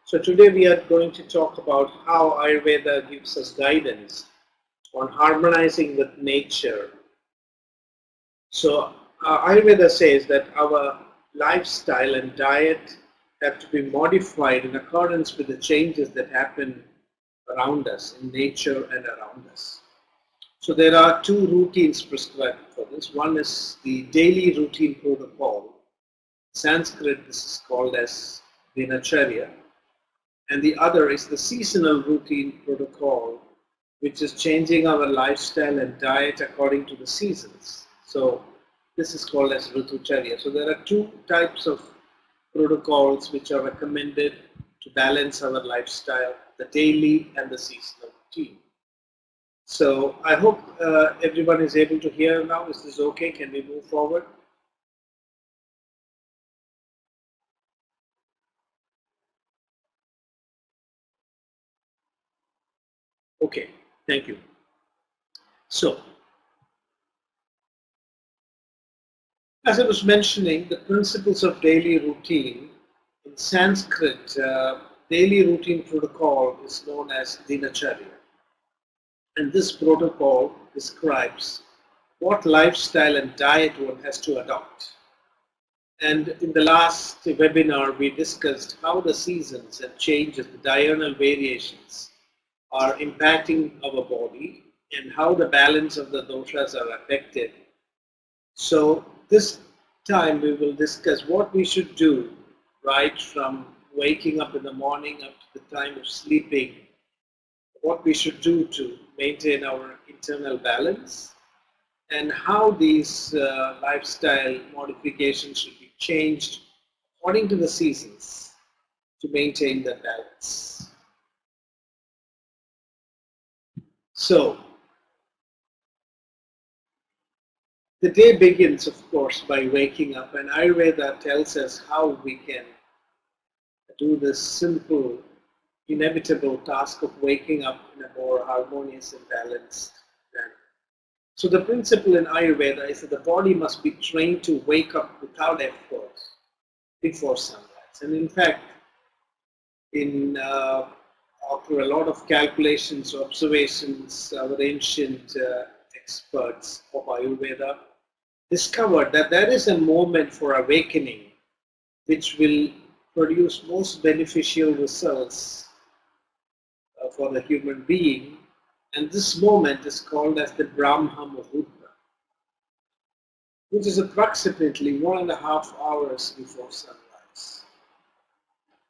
So today we are going to talk about how Ayurveda gives us guidance on harmonizing with nature. So Ayurveda says that our lifestyle and diet have to be modified in accordance with the changes that happen around us, in nature and around us. So there are two routines prescribed for this. One is the daily routine protocol. In Sanskrit, this is called as Dinacharya. And the other is the seasonal routine protocol, which is changing our lifestyle and diet according to the seasons. So this is called as Ritucharya. So there are two types of protocols which are recommended to balance our lifestyle, the daily and the seasonal routine. So I hope everyone is able to hear now. Is this okay? Can we move forward? Okay, thank you. So, as I was mentioning, the principles of daily routine, in Sanskrit, daily routine protocol is known as Dinacharya. And this protocol describes what lifestyle and diet one has to adopt. And in the last webinar, we discussed how the seasons and changes, the diurnal variations, are impacting our body and how the balance of the doshas are affected. So this time we will discuss what we should do right from waking up in the morning up to the time of sleeping, what we should do to maintain our internal balance, and how these lifestyle modifications should be changed according to the seasons to maintain the balance. So, the day begins, of course, by waking up, and Ayurveda tells us how we can do this simple, inevitable task of waking up in a more harmonious and balanced manner. So the principle in Ayurveda is that the body must be trained to wake up without effort before sunrise. And in fact, after a lot of calculations, observations, our ancient experts of Ayurveda discovered that there is a moment for awakening which will produce most beneficial results for the human being, and this moment is called as the Brahma Muhurta, which is approximately 1.5 hours before sunrise.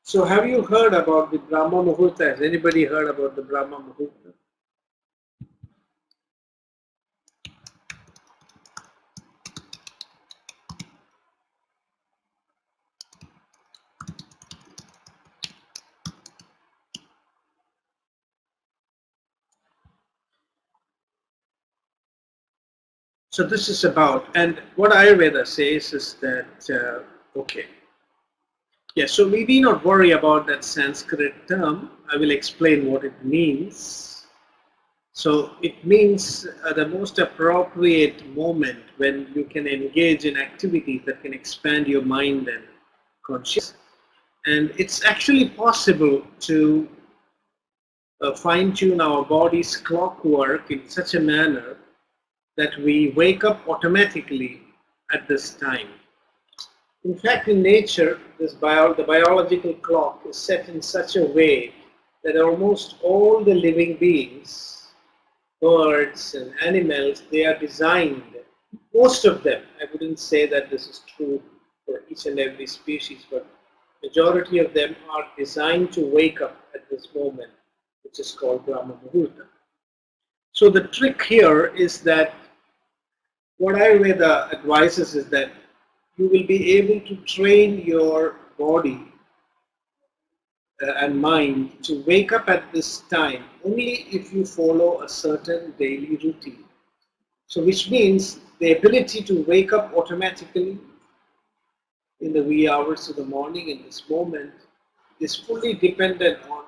So have you heard about the Brahma Muhurta? Has anybody heard about the Brahma Muhurta? So this is about, and what Ayurveda says is that, okay, yes, so we need not worry about that Sanskrit term. I will explain what it means. So it means the most appropriate moment when you can engage in activities that can expand your mind and consciousness. And it's actually possible to fine-tune our body's clockwork in such a manner that we wake up automatically at this time. In fact, in nature, the biological clock is set in such a way that almost all the living beings, birds and animals, they are designed, most of them, I wouldn't say that this is true for each and every species, but majority of them are designed to wake up at this moment, which is called Brahma Muhurta. So the trick here is that what Ayurveda advises is that you will be able to train your body and mind to wake up at this time only if you follow a certain daily routine. So which means the ability to wake up automatically in the wee hours of the morning in this moment is fully dependent on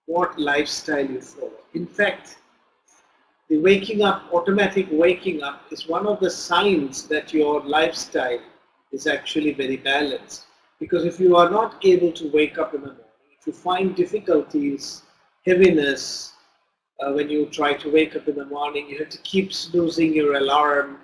what lifestyle you follow. In fact, the waking up, automatic waking up, is one of the signs that your lifestyle is actually very balanced. Because if you are not able to wake up in the morning, if you find difficulties, heaviness, when you try to wake up in the morning, you have to keep snoozing your alarm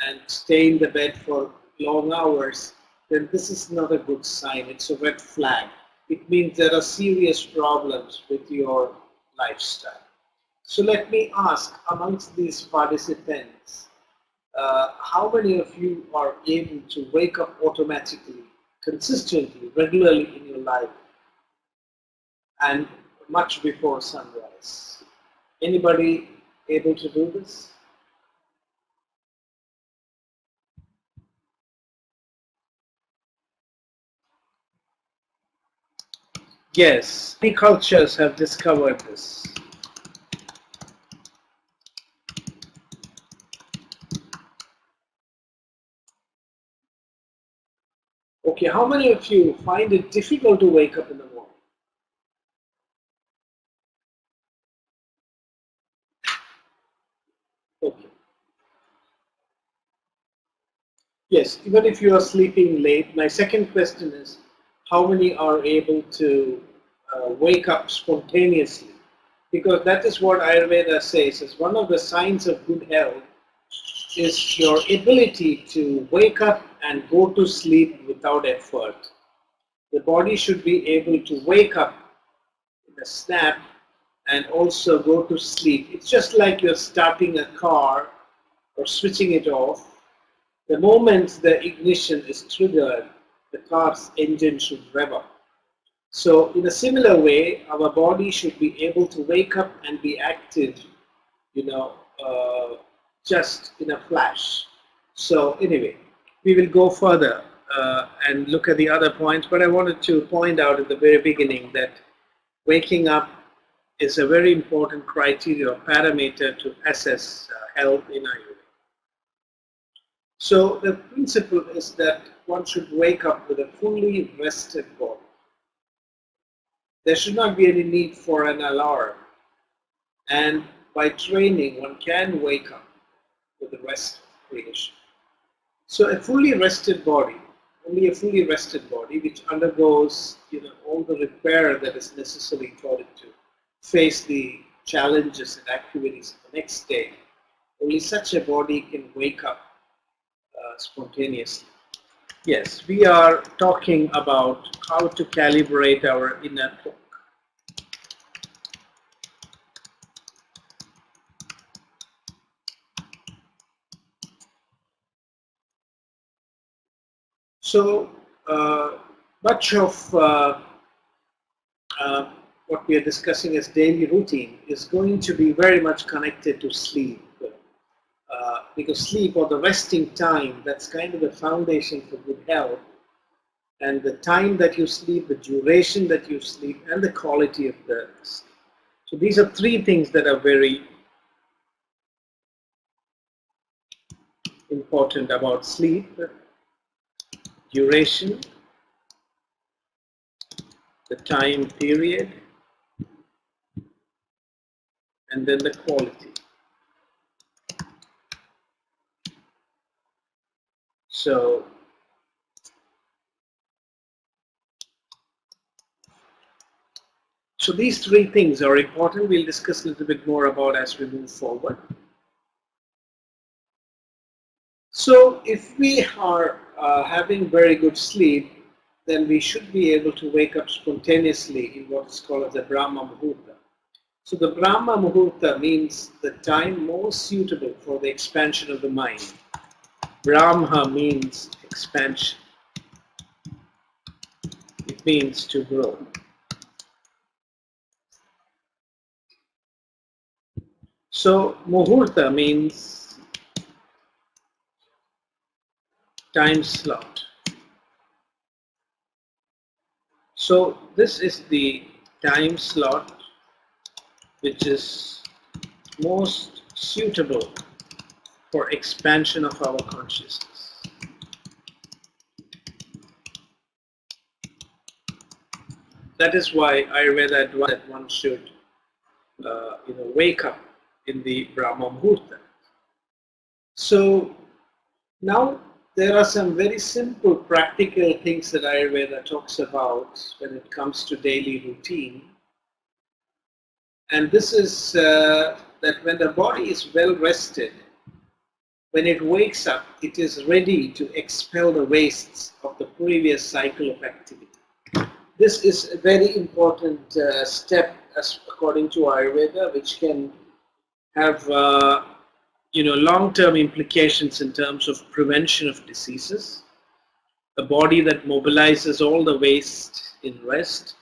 and stay in the bed for long hours, then this is not a good sign. It's a red flag. It means there are serious problems with your lifestyle. So let me ask, amongst these participants, how many of you are able to wake up automatically, consistently, regularly in your life and much before sunrise? Anybody able to do this? Yes, many cultures have discovered this. Okay, how many of you find it difficult to wake up in the morning? Okay. Yes, even if you are sleeping late, my second question is, how many are able to wake up spontaneously? Because that is what Ayurveda says is one of the signs of good health is your ability to wake up and go to sleep without effort. The body should be able to wake up in a snap and also go to sleep. It's just like you're starting a car or switching it off. The moment the ignition is triggered, the car's engine should rev up. So in a similar way, our body should be able to wake up and be active, you know, just in a flash. So anyway, we will go further and look at the other points, but I wanted to point out at the very beginning that waking up is a very important criteria or parameter to assess health in Ayurveda. So the principle is that one should wake up with a fully rested body. There should not be any need for an alarm. And by training, one can wake up with the rest creation. So a fully rested body, only a fully rested body which undergoes all the repair that is necessary for it to face the challenges and activities of the next day, only such a body can wake up spontaneously. Yes, we are talking about how to calibrate our inner clock. So much of what we are discussing as daily routine is going to be very much connected to sleep. Because sleep, or the resting time, that's kind of the foundation for good health. And the time that you sleep, the duration that you sleep, and the quality of the sleep. So these are three things that are very important about sleep: duration, the time period, and then the quality. So these three things are important. We'll discuss a little bit more about as we move forward. So if we are having very good sleep, then we should be able to wake up spontaneously in what is called as the Brahma Muhurta. So the Brahma Muhurta means the time most suitable for the expansion of the mind. Brahma means expansion. It means to grow. So Muhurta means time slot. So this is the time slot which is most suitable for expansion of our consciousness. That is why Ayurveda advises that one should wake up in the Brahma Muhurta. So now there are some very simple practical things that Ayurveda talks about when it comes to daily routine. And this is that when the body is well rested, when it wakes up, it is ready to expel the wastes of the previous cycle of activity. This is a very important step according to Ayurveda, which can have long-term implications in terms of prevention of diseases. A body that mobilizes all the waste in rest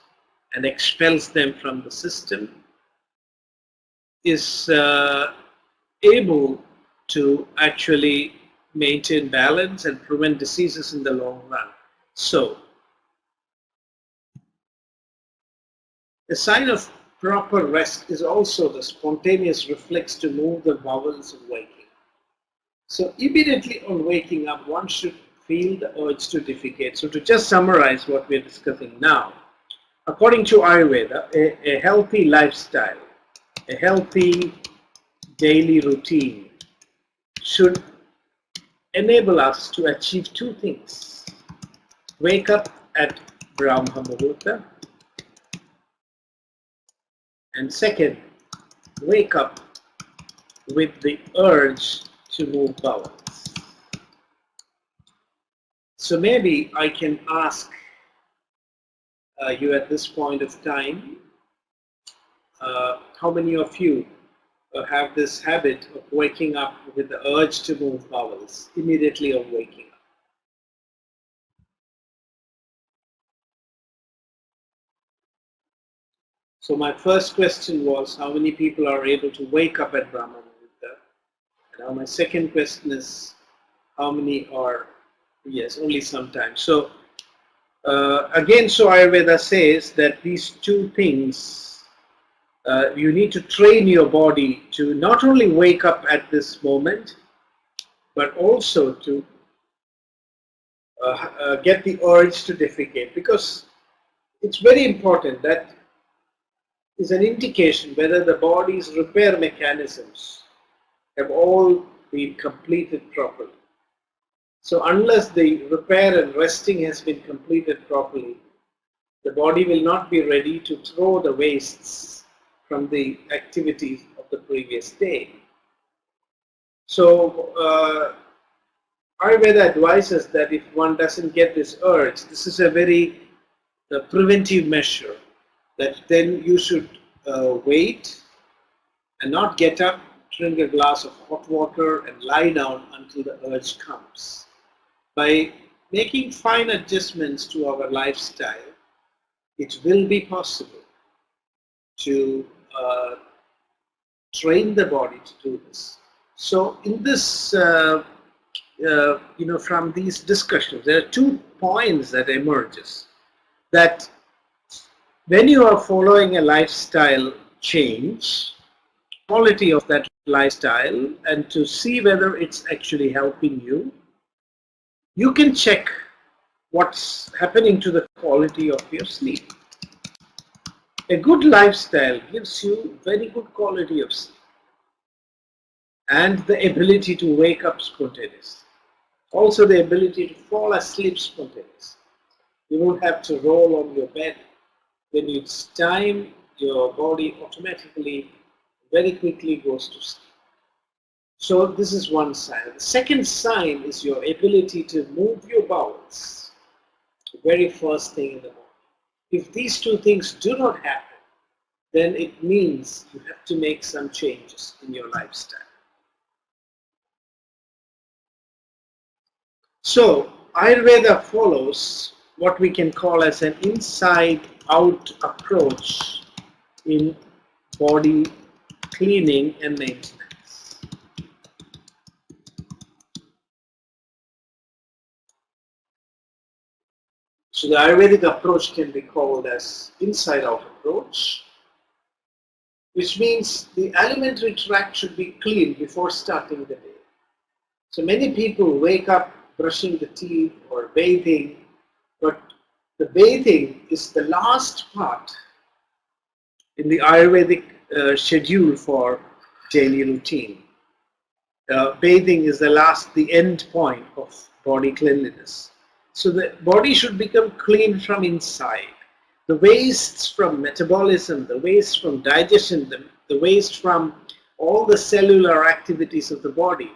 and expels them from the system is able to actually maintain balance and prevent diseases in the long run. So, a sign of proper rest is also the spontaneous reflex to move the bowels of waking. So immediately on waking up, one should feel the urge to defecate. So to just summarize what we are discussing now, according to Ayurveda, a healthy lifestyle, a healthy daily routine should enable us to achieve two things. Wake up at Brahma Muhurta, and second, wake up with the urge to move bowels. So maybe I can ask you at this point of time, how many of you have this habit of waking up with the urge to move bowels immediately on waking up? So my first question was, how many people are able to wake up at Brahma Muhurta? And now my second question is, how many are, yes, only sometimes. So again, so Ayurveda says that these two things, you need to train your body to not only wake up at this moment, but also to get the urge to defecate, because it's very important. That is an indication whether the body's repair mechanisms have all been completed properly. So unless the repair and resting has been completed properly, the body will not be ready to throw the wastes from the activities of the previous day. So Ayurveda advises that if one doesn't get this urge, this is a very preventive measure, that then you should wait and not get up, drink a glass of hot water and lie down until the urge comes. By making fine adjustments to our lifestyle, it will be possible to train the body to do this. So in this, from these discussions, there are 2 points that emerges. That when you are following a lifestyle change, quality of that lifestyle, and to see whether it's actually helping you, you can check what's happening to the quality of your sleep. A good lifestyle gives you very good quality of sleep and the ability to wake up spontaneously. Also the ability to fall asleep spontaneously. You won't have to roll on your bed. When it's time, your body automatically, very quickly goes to sleep. So this is one sign. The second sign is your ability to move your bowels, the very first thing in the morning. If these 2 things do not happen, then it means you have to make some changes in your lifestyle. So Ayurveda follows what we can call as an inside-out approach in body cleaning and maintenance. So the Ayurvedic approach can be called as inside-out approach, which means the alimentary tract should be clean before starting the day. So many people wake up brushing the teeth or bathing, but the bathing is the last part in the Ayurvedic schedule for daily routine. Bathing is the end point of body cleanliness. So the body should become clean from inside. The wastes from metabolism, the waste from digestion, the waste from all the cellular activities of the body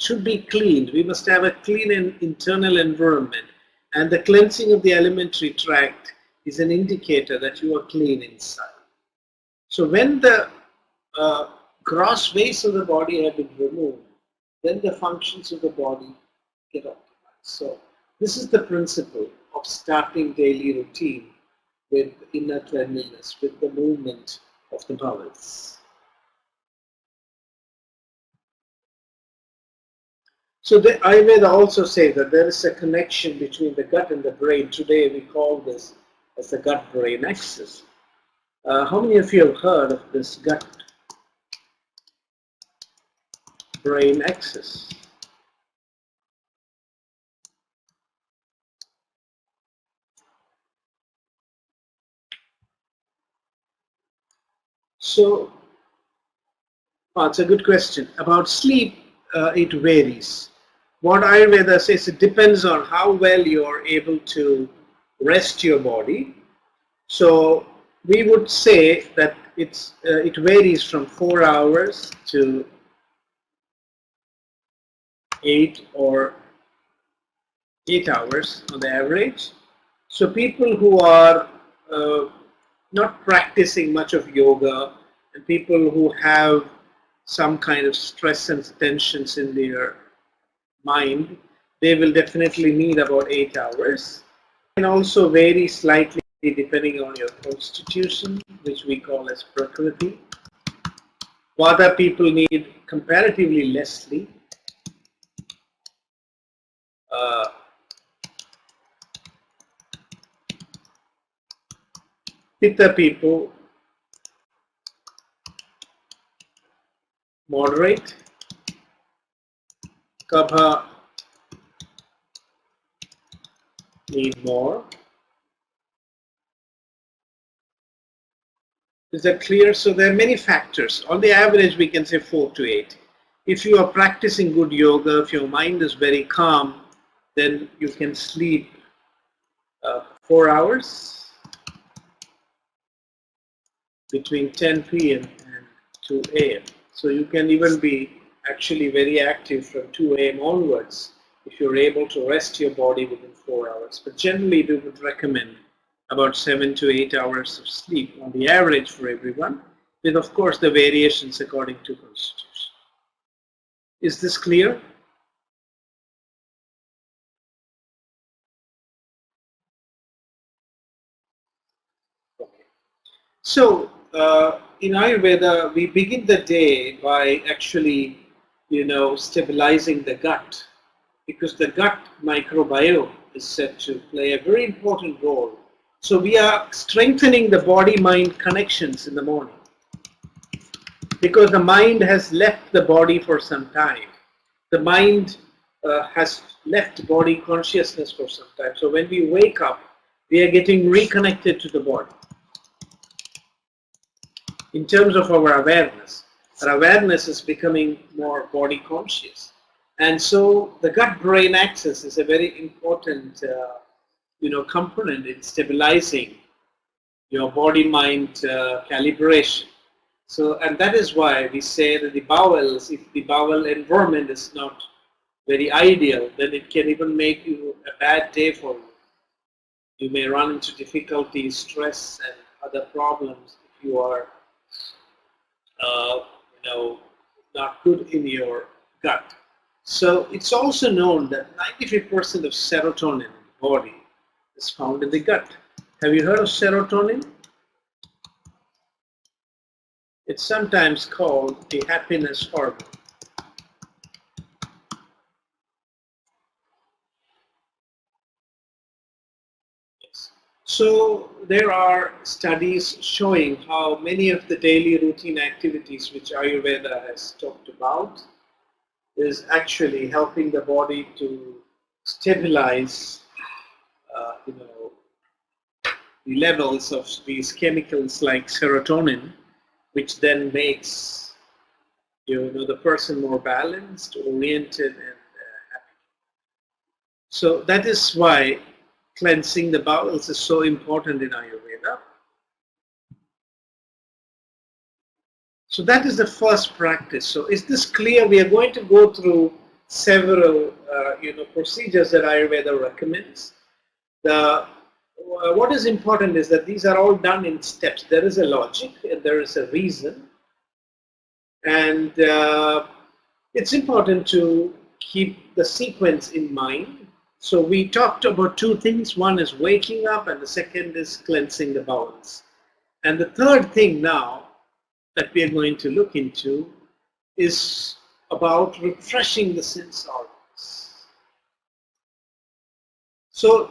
should be cleaned. We must have a clean and internal environment, and the cleansing of the alimentary tract is an indicator that you are clean inside. So when the gross waste of the body have been removed, then the functions of the body get optimized. So this is the principle of starting daily routine with inner cleanliness, with the movement of the bowels. So the Ayurveda also says that there is a connection between the gut and the brain. Today we call this as the gut-brain axis. How many of you have heard of this gut-brain axis? So, it's a good question. About sleep, it varies. What Ayurveda says, it depends on how well you are able to rest your body. So we would say that it varies from 4 hours to 8 or 8 hours on the average. So people who are not practicing much of yoga, and people who have some kind of stress and tensions in their mind, they will definitely need about 8 hours. It can also vary slightly depending on your constitution, which we call as prakriti. Vata people need comparatively less sleep. Pitta people, moderate. Kapha need more. Is that clear? So there are many factors. On the average, we can say 4 to 8. If you are practicing good yoga, if your mind is very calm, then you can sleep 4 hours between 10 p.m. and 2 a.m. So you can even be actually very active from 2 a.m. onwards if you're able to rest your body within 4 hours. But generally, we would recommend about 7 to 8 hours of sleep on the average for everyone, with of course the variations according to constitution. Is this clear? Okay. So in Ayurveda, we begin the day by actually, stabilizing the gut, because the gut microbiome is said to play a very important role. So we are strengthening the body-mind connections in the morning, because the mind has left the body for some time. The mind has left body consciousness for some time. So when we wake up, we are getting reconnected to the body in terms of our awareness. Our awareness is becoming more body conscious. And so the gut-brain axis is a very important component in stabilizing your body-mind calibration. So, and that is why we say that the bowels, if the bowel environment is not very ideal, then it can even make you a bad day for you. You may run into difficulties, stress, and other problems if you are, not good in your gut. So it's also known that 95% of serotonin in the body is found in the gut. Have you heard of serotonin? It's sometimes called the happiness hormone. Yes. So there are studies showing how many of the daily routine activities which Ayurveda has talked about is actually helping the body to stabilize the levels of these chemicals like serotonin, which then makes the person more balanced, oriented, and happy. So that is why cleansing the bowels is so important in Ayurveda. So that is the first practice. So is this clear? We are going to go through several procedures that Ayurveda recommends. What is important is that these are all done in steps. There is a logic and there is a reason, and it's important to keep the sequence in mind. So we talked about two things. One is waking up and the second is cleansing the bowels. And the third thing now that we are going to look into is about refreshing the sense organs. So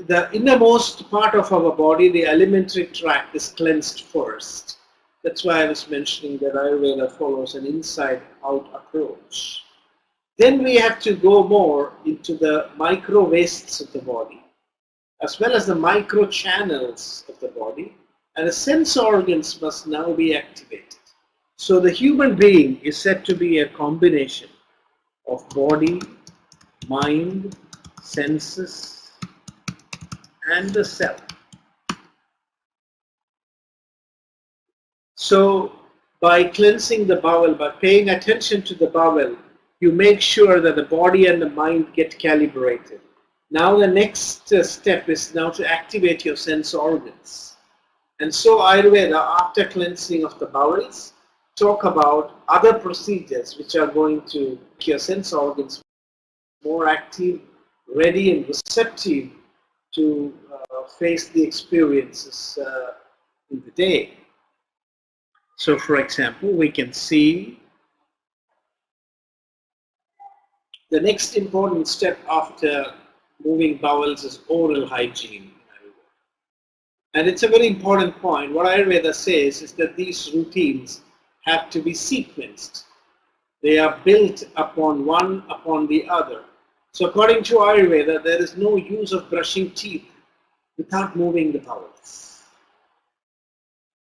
the innermost part of our body, the alimentary tract, is cleansed first. That's why I was mentioning that Ayurveda follows an inside-out approach. Then we have to go more into the micro wastes of the body, as well as the micro channels of the body, and the sense organs must now be activated. So the human being is said to be a combination of body, mind, senses, and the self. So by cleansing the bowel, by paying attention to the bowel, you make sure that the body and the mind get calibrated. Now the next step is now to activate your sense organs. And so Ayurveda, after cleansing of the bowels, talk about other procedures which are going to make your sense organs more active, ready and receptive to face the experiences in the day. So for example, we can see the next important step after moving bowels is oral hygiene. And it's a very important point. What Ayurveda says is that these routines have to be sequenced. They are built upon one upon the other. So according to Ayurveda, there is no use of brushing teeth without moving the bowels.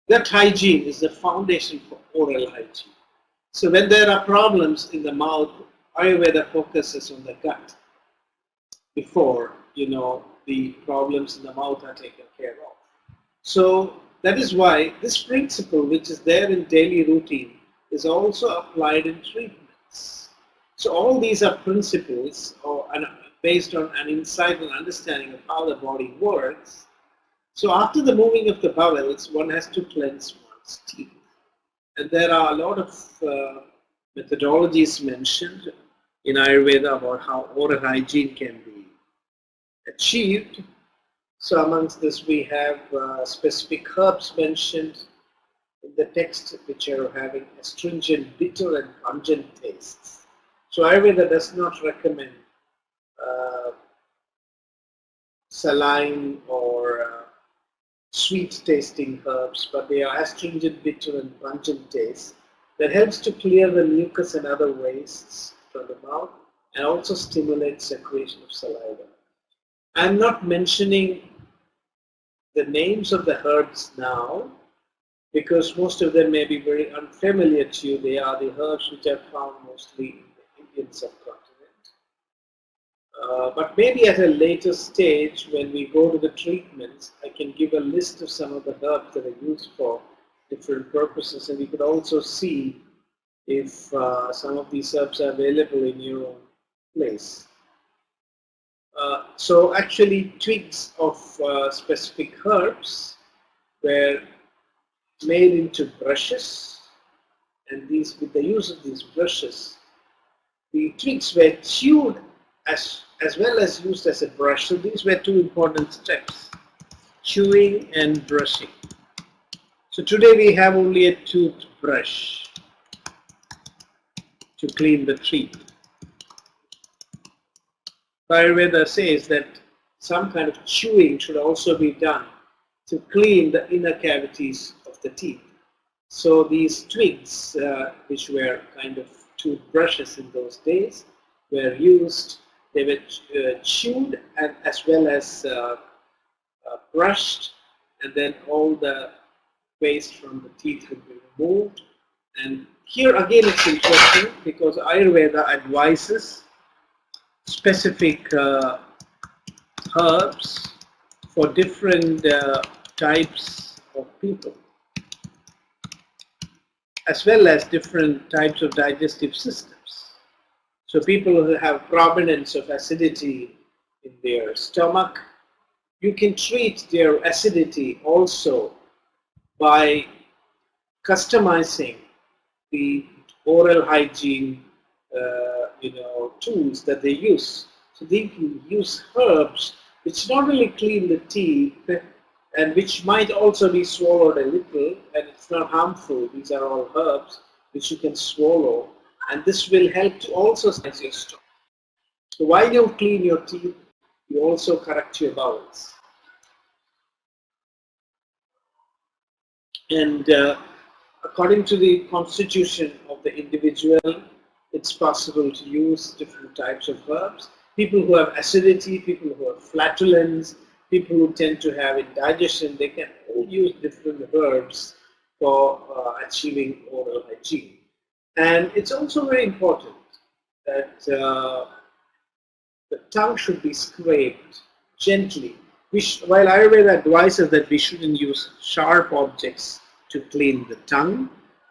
That hygiene is the foundation for oral hygiene. So when there are problems in the mouth, Ayurveda focuses on the gut before the problems in the mouth are taken care of. So that is why this principle, which is there in daily routine, is also applied in treatments. So all these are principles based on an insight and understanding of how the body works. So after the moving of the bowels, one has to cleanse one's teeth. And there are a lot of methodologies mentioned in Ayurveda about how oral hygiene can be achieved. So amongst this we have specific herbs mentioned in the text which are having astringent, bitter and pungent tastes. So Ayurveda does not recommend saline or sweet tasting herbs, but they are astringent, bitter and pungent tastes that helps to clear the mucus and other wastes from the mouth and also stimulate secretion of saliva. I am not mentioning the names of the herbs now because most of them may be very unfamiliar to you. They are the herbs which are found mostly in the Indian subcontinent. But maybe at a later stage when we go to the treatments, I can give a list of some of the herbs that are used for different purposes, and we could also see if some of these herbs are available in your own place. So actually twigs of specific herbs were made into brushes, and these, with the use of these brushes, the twigs were chewed as well as used as a brush. So these were two important steps, chewing and brushing. So today we have only a toothbrush to clean the teeth. Ayurveda says that some kind of chewing should also be done to clean the inner cavities of the teeth. So these twigs, which were kind of toothbrushes in those days, were used. They were chewed and as well as brushed, and then all the waste from the teeth would be removed. And here again it's interesting because Ayurveda advises specific herbs for different types of people, as well as different types of digestive systems. So people who have prominence of acidity in their stomach, you can treat their acidity also by customizing the oral hygiene tools that they use. So they can use herbs which not only clean the teeth and which might also be swallowed a little, and it's not harmful. These are all herbs which you can swallow, and this will help to also cleanse your stomach. So while you clean your teeth, you also correct your bowels. And according to the constitution of the individual, it's possible to use different types of herbs. People who have acidity, people who have flatulence, people who tend to have indigestion, they can all use different herbs for achieving oral hygiene. And it's also very important that the tongue should be scraped gently. While Ayurveda advises that we shouldn't use sharp objects to clean the tongue,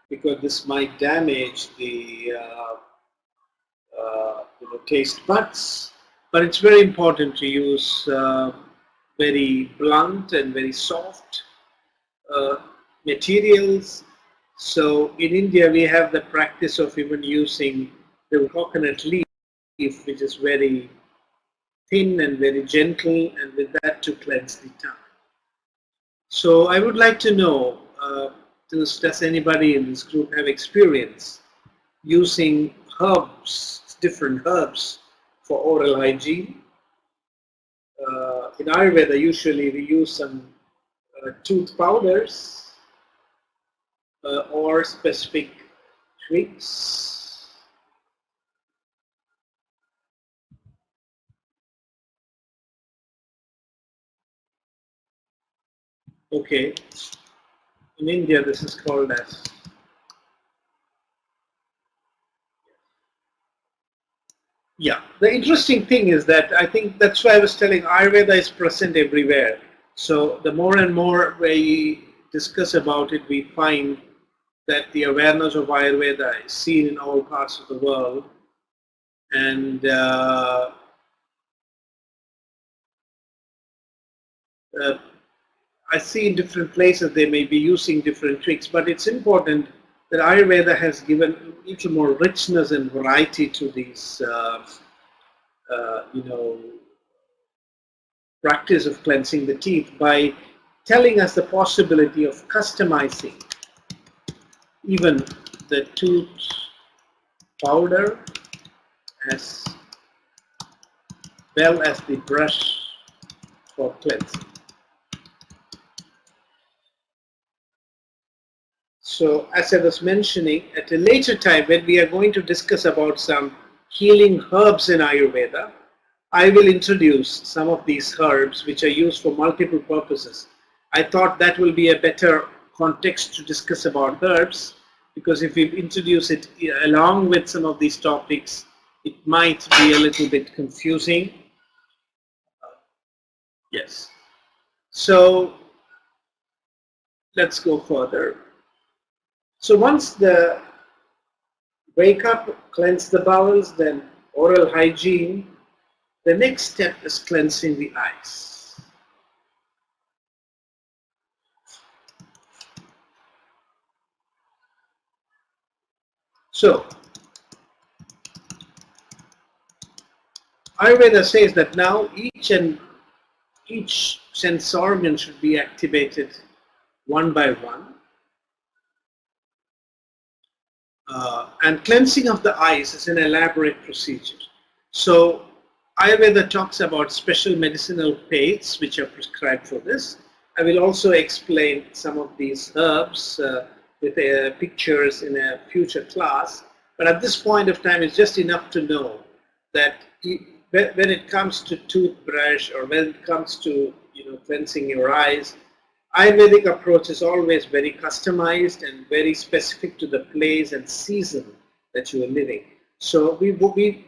because this might damage the taste buds, but it's very important to use very blunt and very soft materials. So in India we have the practice of even using the coconut leaf, which is very thin and very gentle, and with that to cleanse the tongue. So I would like to know, does anybody in this group have experience using herbs, different herbs for oral hygiene? In Ayurveda, usually we use some tooth powders or specific twigs. Okay, in India this is called as The interesting thing is that I think that's why I was telling Ayurveda is present everywhere. So the more and more we discuss about it, we find that the awareness of Ayurveda is seen in all parts of the world, and I see in different places they may be using different tricks, but it's important that Ayurveda has given a little more richness and variety to these, practice of cleansing the teeth by telling us the possibility of customizing even the tooth powder as well as the brush for cleansing. So as I was mentioning, at a later time when we are going to discuss about some healing herbs in Ayurveda, I will introduce some of these herbs which are used for multiple purposes. I thought that will be a better context to discuss about herbs, because if we introduce it along with some of these topics, it might be a little bit confusing. Yes. So let's go further. So once the wake up, cleanse the bowels, then oral hygiene, the next step is cleansing the eyes. So Ayurveda says that now each sense organ should be activated one by one. And cleansing of the eyes is an elaborate procedure. So Ayurveda talks about special medicinal paste which are prescribed for this. I will also explain some of these herbs with pictures in a future class. But at this point of time, it's just enough to know that when it comes to toothbrush or when it comes to cleansing your eyes, Ayurvedic approach is always very customized and very specific to the place and season that you are living. So we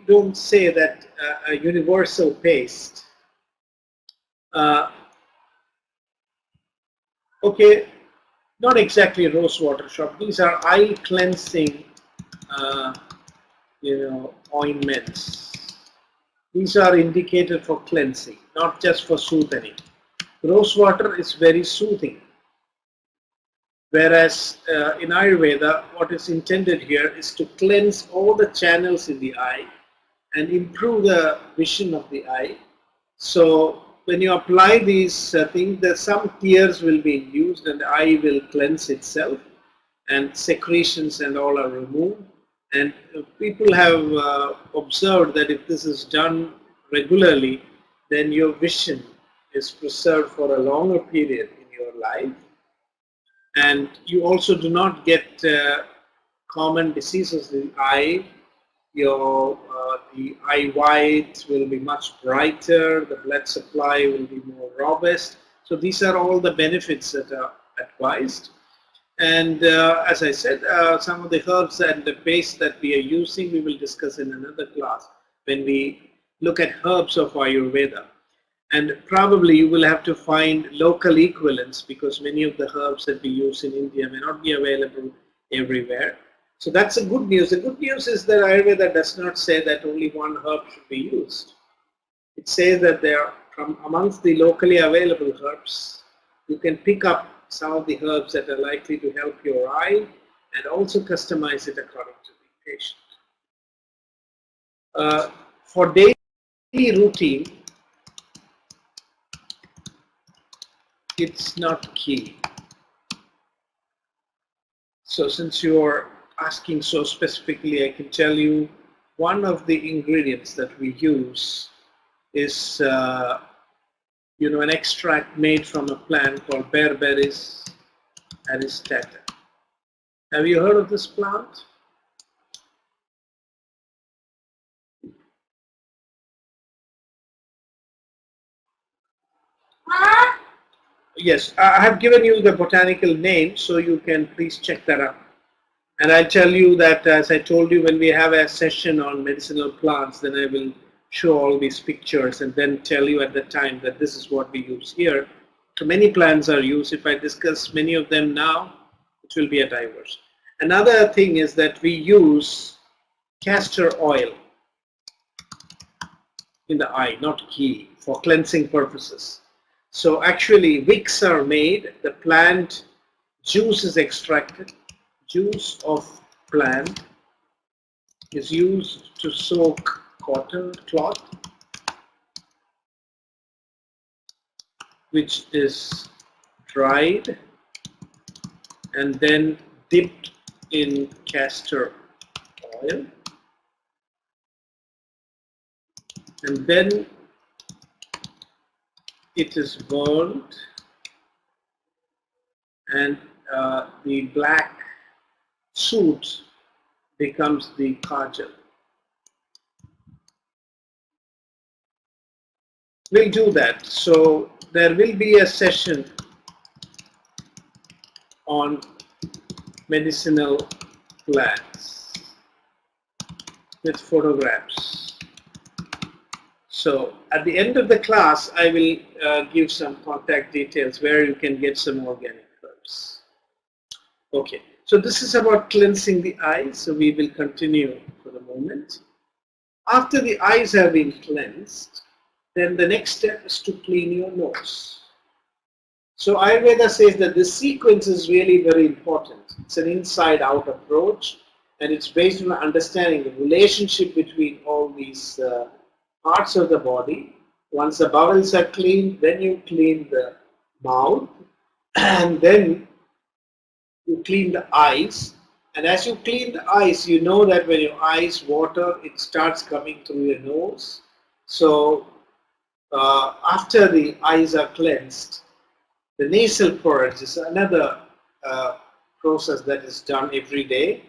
don't say that a universal paste. Okay, not exactly rose water shop. These are eye cleansing, uh, ointments. These are indicated for cleansing, not just for soothing. Rose water is very soothing. Whereas in Ayurveda, what is intended here is to cleanse all the channels in the eye and improve the vision of the eye. So when you apply these things, that some tears will be used and the eye will cleanse itself and secretions and all are removed. And people have observed that if this is done regularly, then your vision is preserved for a longer period in your life. And you also do not get common diseases in the eye. The eye white will be much brighter, the blood supply will be more robust. So these are all the benefits that are advised. And as I said, some of the herbs and the paste that we are using, we will discuss in another class when we look at herbs of Ayurveda. And probably you will have to find local equivalents because many of the herbs that we use in India may not be available everywhere. So that's the good news. The good news is that Ayurveda does not say that only one herb should be used. It says that there are, from amongst the locally available herbs, you can pick up some of the herbs that are likely to help your eye and also customize it according to the patient. For daily routine, it's not key. So since you are asking so specifically, I can tell you one of the ingredients that we use is an extract made from a plant called Berberis aristata. Have you heard of this plant? Yes, I have given you the botanical name, so you can please check that up. And I'll tell you that, as I told you, when we have a session on medicinal plants, then I will show all these pictures and then tell you at the time that this is what we use here. So many plants are used. If I discuss many of them now, it will be a diverse. Another thing is that we use castor oil in the eye, not ghee, for cleansing purposes. So actually wicks are made, the plant juice is extracted, juice of plant is used to soak cotton cloth, which is dried and then dipped in castor oil, and then it is burned, and the black soot becomes the kajal. We'll do that. So there will be a session on medicinal plants with photographs. So at the end of the class, I will give some contact details where you can get some organic herbs. Okay, so this is about cleansing the eyes. So we will continue for the moment. After the eyes have been cleansed, then the next step is to clean your nose. So Ayurveda says that this sequence is really very important. It's an inside-out approach, and it's based on understanding the relationship between all these parts of the body. Once the bowels are cleaned, then you clean the mouth, and then you clean the eyes. And as you clean the eyes, you know that when your eyes water, it starts coming through your nose. So after the eyes are cleansed, the nasal purge is another process that is done every day.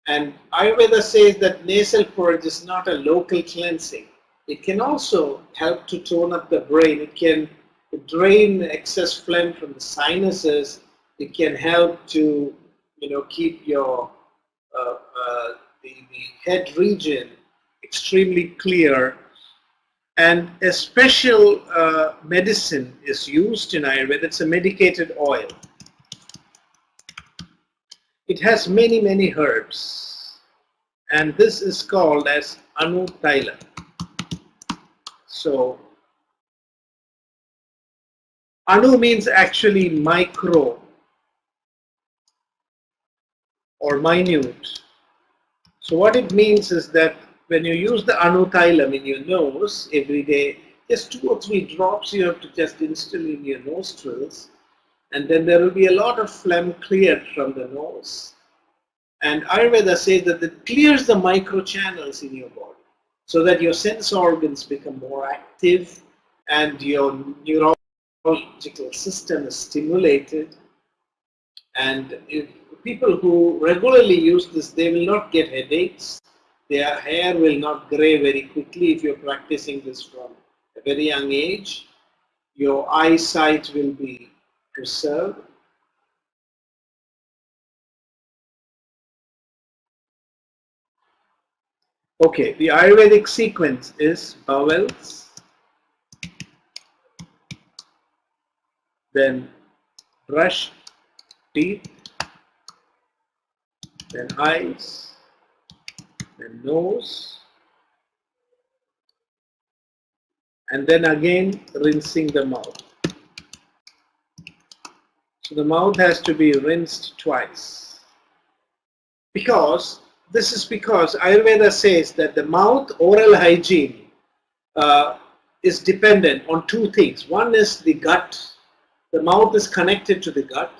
And Ayurveda says that nasal purge is not a local cleansing. It can also help to tone up the brain. It can drain excess phlegm from the sinuses. It can help to keep your the head region extremely clear. And a special medicine is used in Ayurveda. It's a medicated oil. It has many, many herbs. And this is called as Untitled. So, Anu means actually micro or minute. So what it means is that when you use the Untitled in your nose every day, just 2 or 3 drops you have to just instill in your nostrils, and then there will be a lot of phlegm cleared from the nose. And Ayurveda says that it clears the micro channels in your body so that your sense organs become more active and your neurological system is stimulated. And if people who regularly use this, they will not get headaches. Their hair will not gray very quickly if you're practicing this from a very young age. Your eyesight will be preserved. Okay, the Ayurvedic sequence is bowels, then brush teeth, then eyes, then nose, and then again rinsing the mouth. So the mouth has to be rinsed twice. Because Ayurveda says that the mouth oral hygiene is dependent on 2 things. One is the gut. The mouth is connected to the gut,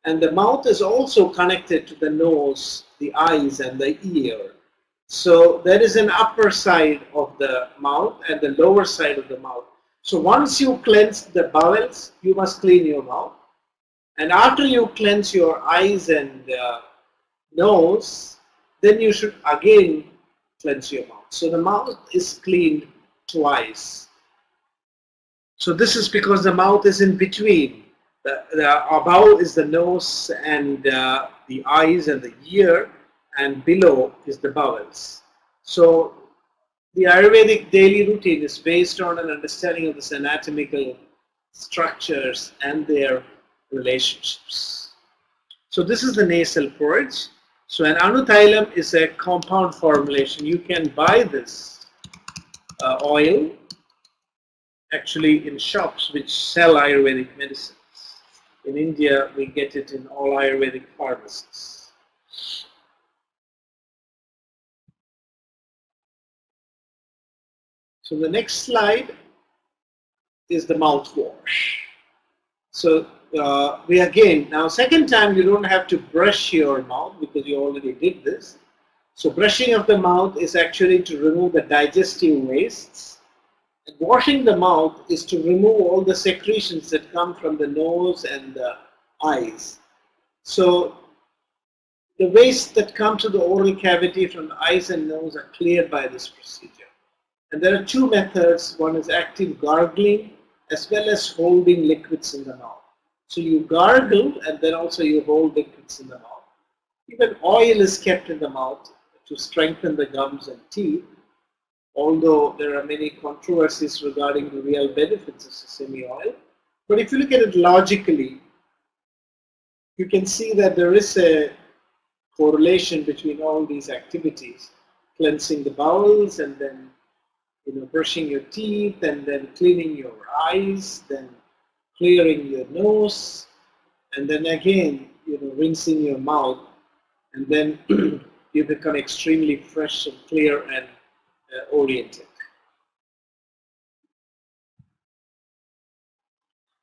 and the mouth is also connected to the nose, the eyes, and the ear. So there is an upper side of the mouth and the lower side of the mouth. So once you cleanse the bowels, you must clean your mouth. And after you cleanse your eyes and nose, then you should again cleanse your mouth. So the mouth is cleaned twice. So this is because the mouth is in between. Above is the nose and the eyes and the ear, and below is the bowels. So the Ayurvedic daily routine is based on an understanding of this anatomical structures and their relationships. So this is the nasal purge. So an Untitled is a compound formulation. You can buy this oil actually in shops which sell Ayurvedic medicines. In India, we get it in all Ayurvedic pharmacies. So the next slide is the mouthwash. So we again, now second time you don't have to brush your mouth because you already did this. So brushing of the mouth is actually to remove the digestive wastes. And washing the mouth is to remove all the secretions that come from the nose and the eyes. So the wastes that come to the oral cavity from the eyes and nose are cleared by this procedure. And there are 2 methods. One is active gargling as well as holding liquids in the mouth. So you gargle and then also you hold liquids in the mouth. Even oil is kept in the mouth to strengthen the gums and teeth, although there are many controversies regarding the real benefits of sesame oil. But if you look at it logically, you can see that there is a correlation between all these activities. Cleansing the bowels and then brushing your teeth and then cleaning your eyes, then clearing your nose, and then again, rinsing your mouth, and then you become extremely fresh and clear and oriented.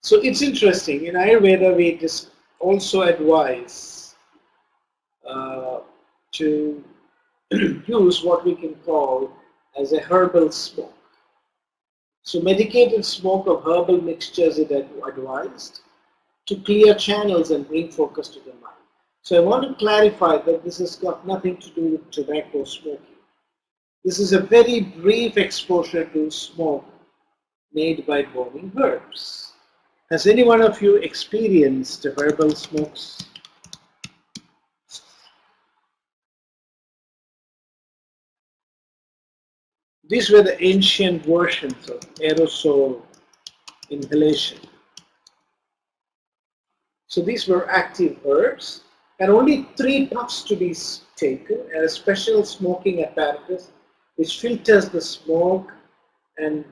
So it's interesting. In Ayurveda, we just also advise to use what we can call as a herbal smoke. So medicated smoke of herbal mixtures is advised to clear channels and bring focus to the mind. So I want to clarify that this has got nothing to do with tobacco smoking. This is a very brief exposure to smoke made by burning herbs. Has any one of you experienced herbal smokes? These were the ancient versions of aerosol inhalation. So these were active herbs, and only 3 puffs to be taken, and a special smoking apparatus which filters the smoke and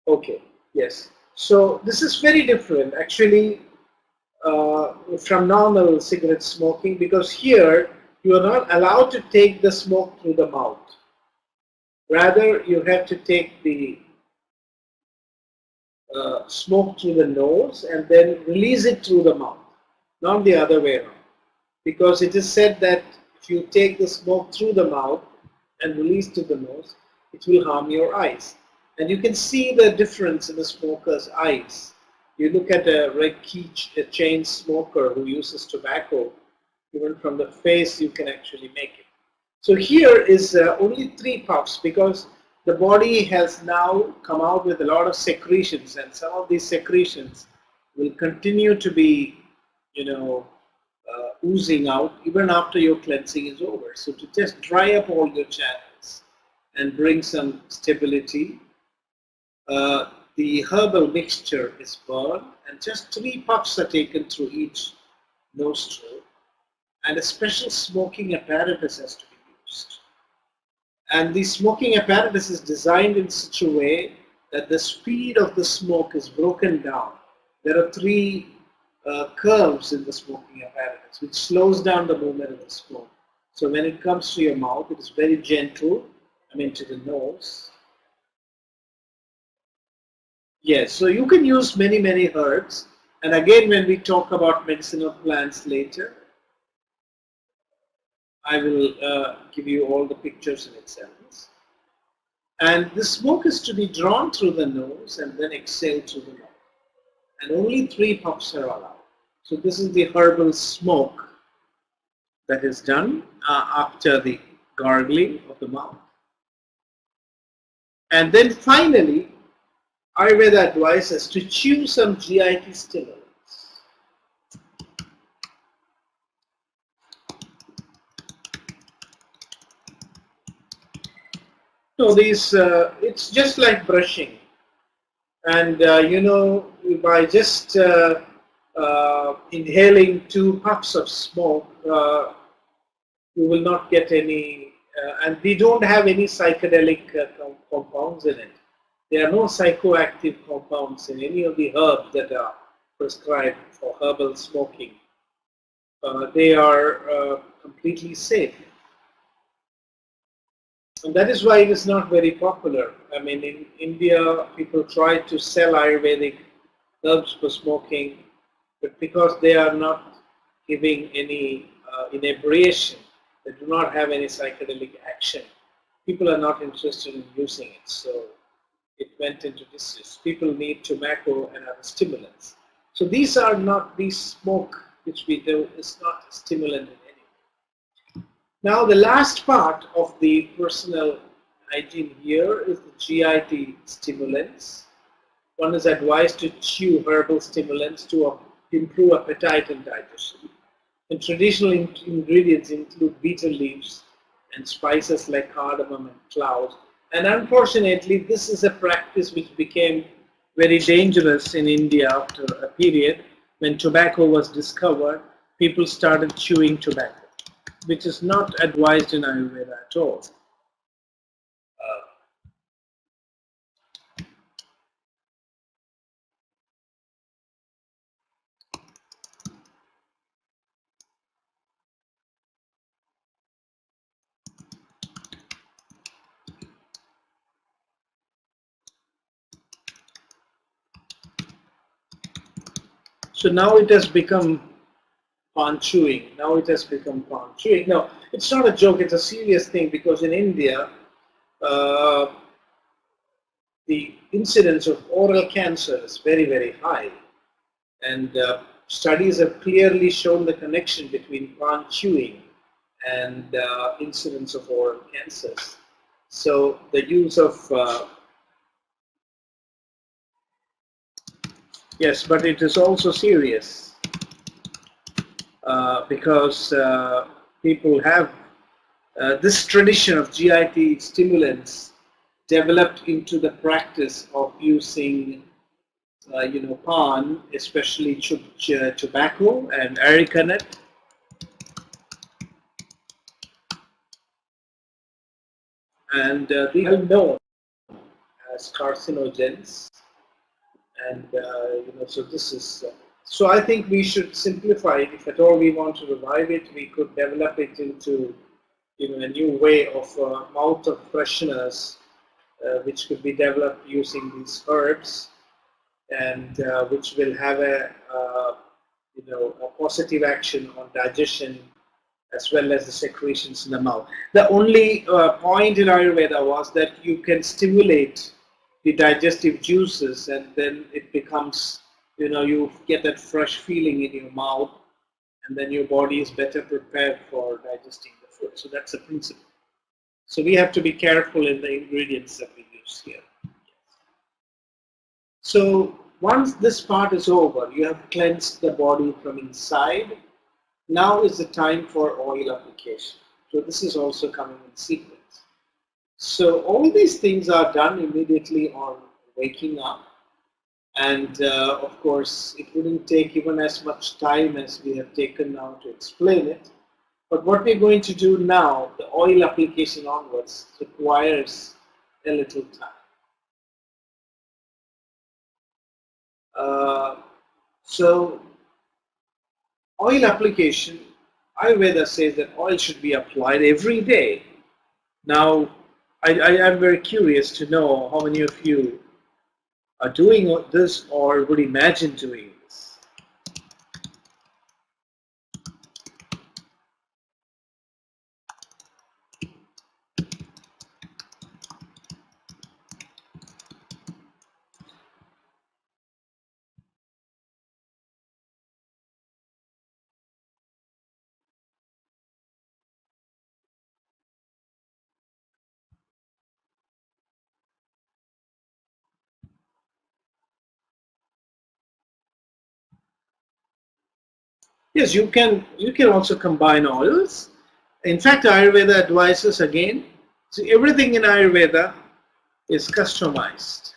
okay, yes. So this is very different actually from normal cigarette smoking, because here you are not allowed to take the smoke through the mouth. Rather, you have to take the smoke through the nose and then release it through the mouth, not the other way around. Because it is said that if you take the smoke through the mouth and release to the nose, it will harm your eyes. And you can see the difference in the smoker's eyes. You look at a red key chain smoker who uses tobacco, even from the face you can actually make it. So here is only 3 puffs, because the body has now come out with a lot of secretions, and some of these secretions will continue to be, oozing out even after your cleansing is over. So to just dry up all your channels and bring some stability, the herbal mixture is burned, and just 3 puffs are taken through each nostril, and a special smoking apparatus has to be used. And the smoking apparatus is designed in such a way that the speed of the smoke is broken down. There are 3 curves in the smoking apparatus which slows down the movement of the smoke. So when it comes to your mouth, it is very gentle, to the nose. Yes, so you can use many, many herbs. And again, when we talk about medicinal plants later, I will give you all the pictures and examples. And the smoke is to be drawn through the nose and then exhaled through the mouth. And only 3 puffs are allowed. So this is the herbal smoke that is done after the gargling of the mouth. And then finally, Ayurveda advises to chew some GIT stimulants. So these, it's just like brushing, and by just inhaling 2 puffs of smoke, you will not get any, and we don't have any psychedelic compounds in it. There are no psychoactive compounds in any of the herbs that are prescribed for herbal smoking. They are completely safe. And that is why it is not very popular. In India, people try to sell Ayurvedic herbs for smoking, but because they are not giving any inebriation, they do not have any psychedelic action, people are not interested in using it. So it went into disuse. People need tobacco and other stimulants. So these are not, these smoke which we do is not a stimulant in any way. Now the last part of the personal hygiene here is the GIT stimulants. One is advised to chew herbal stimulants to improve appetite and digestion. And traditional ingredients include betel leaves and spices like cardamom and cloves. And unfortunately, this is a practice which became very dangerous in India after a period when tobacco was discovered. People started chewing tobacco, which is not advised in Ayurveda at all. So now it has become pan chewing. Now it has become pan chewing. Now, it's not a joke, it's a serious thing, because in India, the incidence of oral cancer is very, very high. And studies have clearly shown the connection between pan chewing and incidence of oral cancers. So the use of yes, but it is also serious because people have this tradition of GIT stimulants developed into the practice of using pan, especially tobacco and areca nut, and they are known as carcinogens. And so this is. So I think we should simplify it. If at all we want to revive it, we could develop it into a new way of mouth of fresheners, which could be developed using these herbs, and which will have a positive action on digestion as well as the secretions in the mouth. The only point in Ayurveda was that you can stimulate the digestive juices, and then it becomes, you get that fresh feeling in your mouth, and then your body is better prepared for digesting the food. So that's the principle. So we have to be careful in the ingredients that we use here. So once this part is over, you have cleansed the body from inside. Now is the time for oil application. So this is also coming in sequence. So all these things are done immediately on waking up. And of course, it wouldn't take even as much time as we have taken now to explain it. But what we're going to do now, the oil application onwards, requires a little time. So oil application, Ayurveda says that oil should be applied every day. Now, I am very curious to know how many of you are doing this or would imagine doing this. Yes, you can also combine oils. In fact, Ayurveda advises again. So everything in Ayurveda is customized.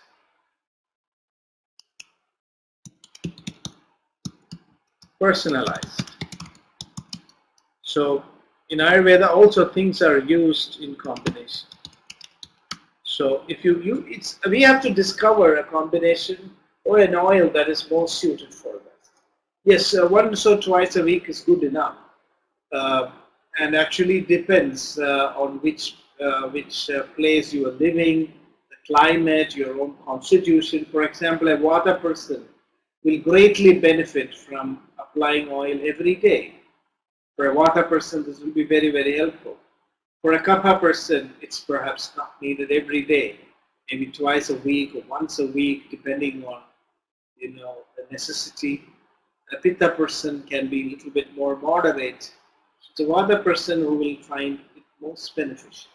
Personalized. So in Ayurveda also things are used in combination. So if we have to discover a combination or an oil that is more suited for that. Yes, once or twice a week is good enough, and actually depends on which place you are living, the climate, your own constitution. For example, a Vata person will greatly benefit from applying oil every day. For a Vata person, this will be very, very helpful. For a Kapha person, it's perhaps not needed every day, maybe twice a week or once a week, depending on the necessity. A Pitta person can be a little bit more moderate. So Vata person who will find it most beneficial.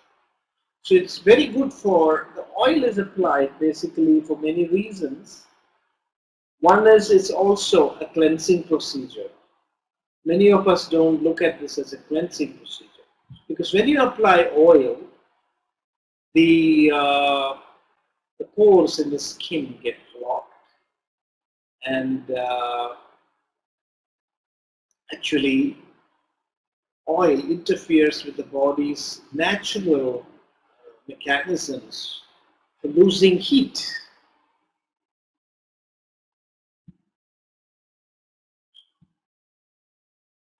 So it's very good for, the oil is applied basically for many reasons. One is it's also a cleansing procedure. Many of us don't look at this as a cleansing procedure. Because when you apply oil, the pores in the skin get clogged, and actually oil interferes with the body's natural mechanisms for losing heat.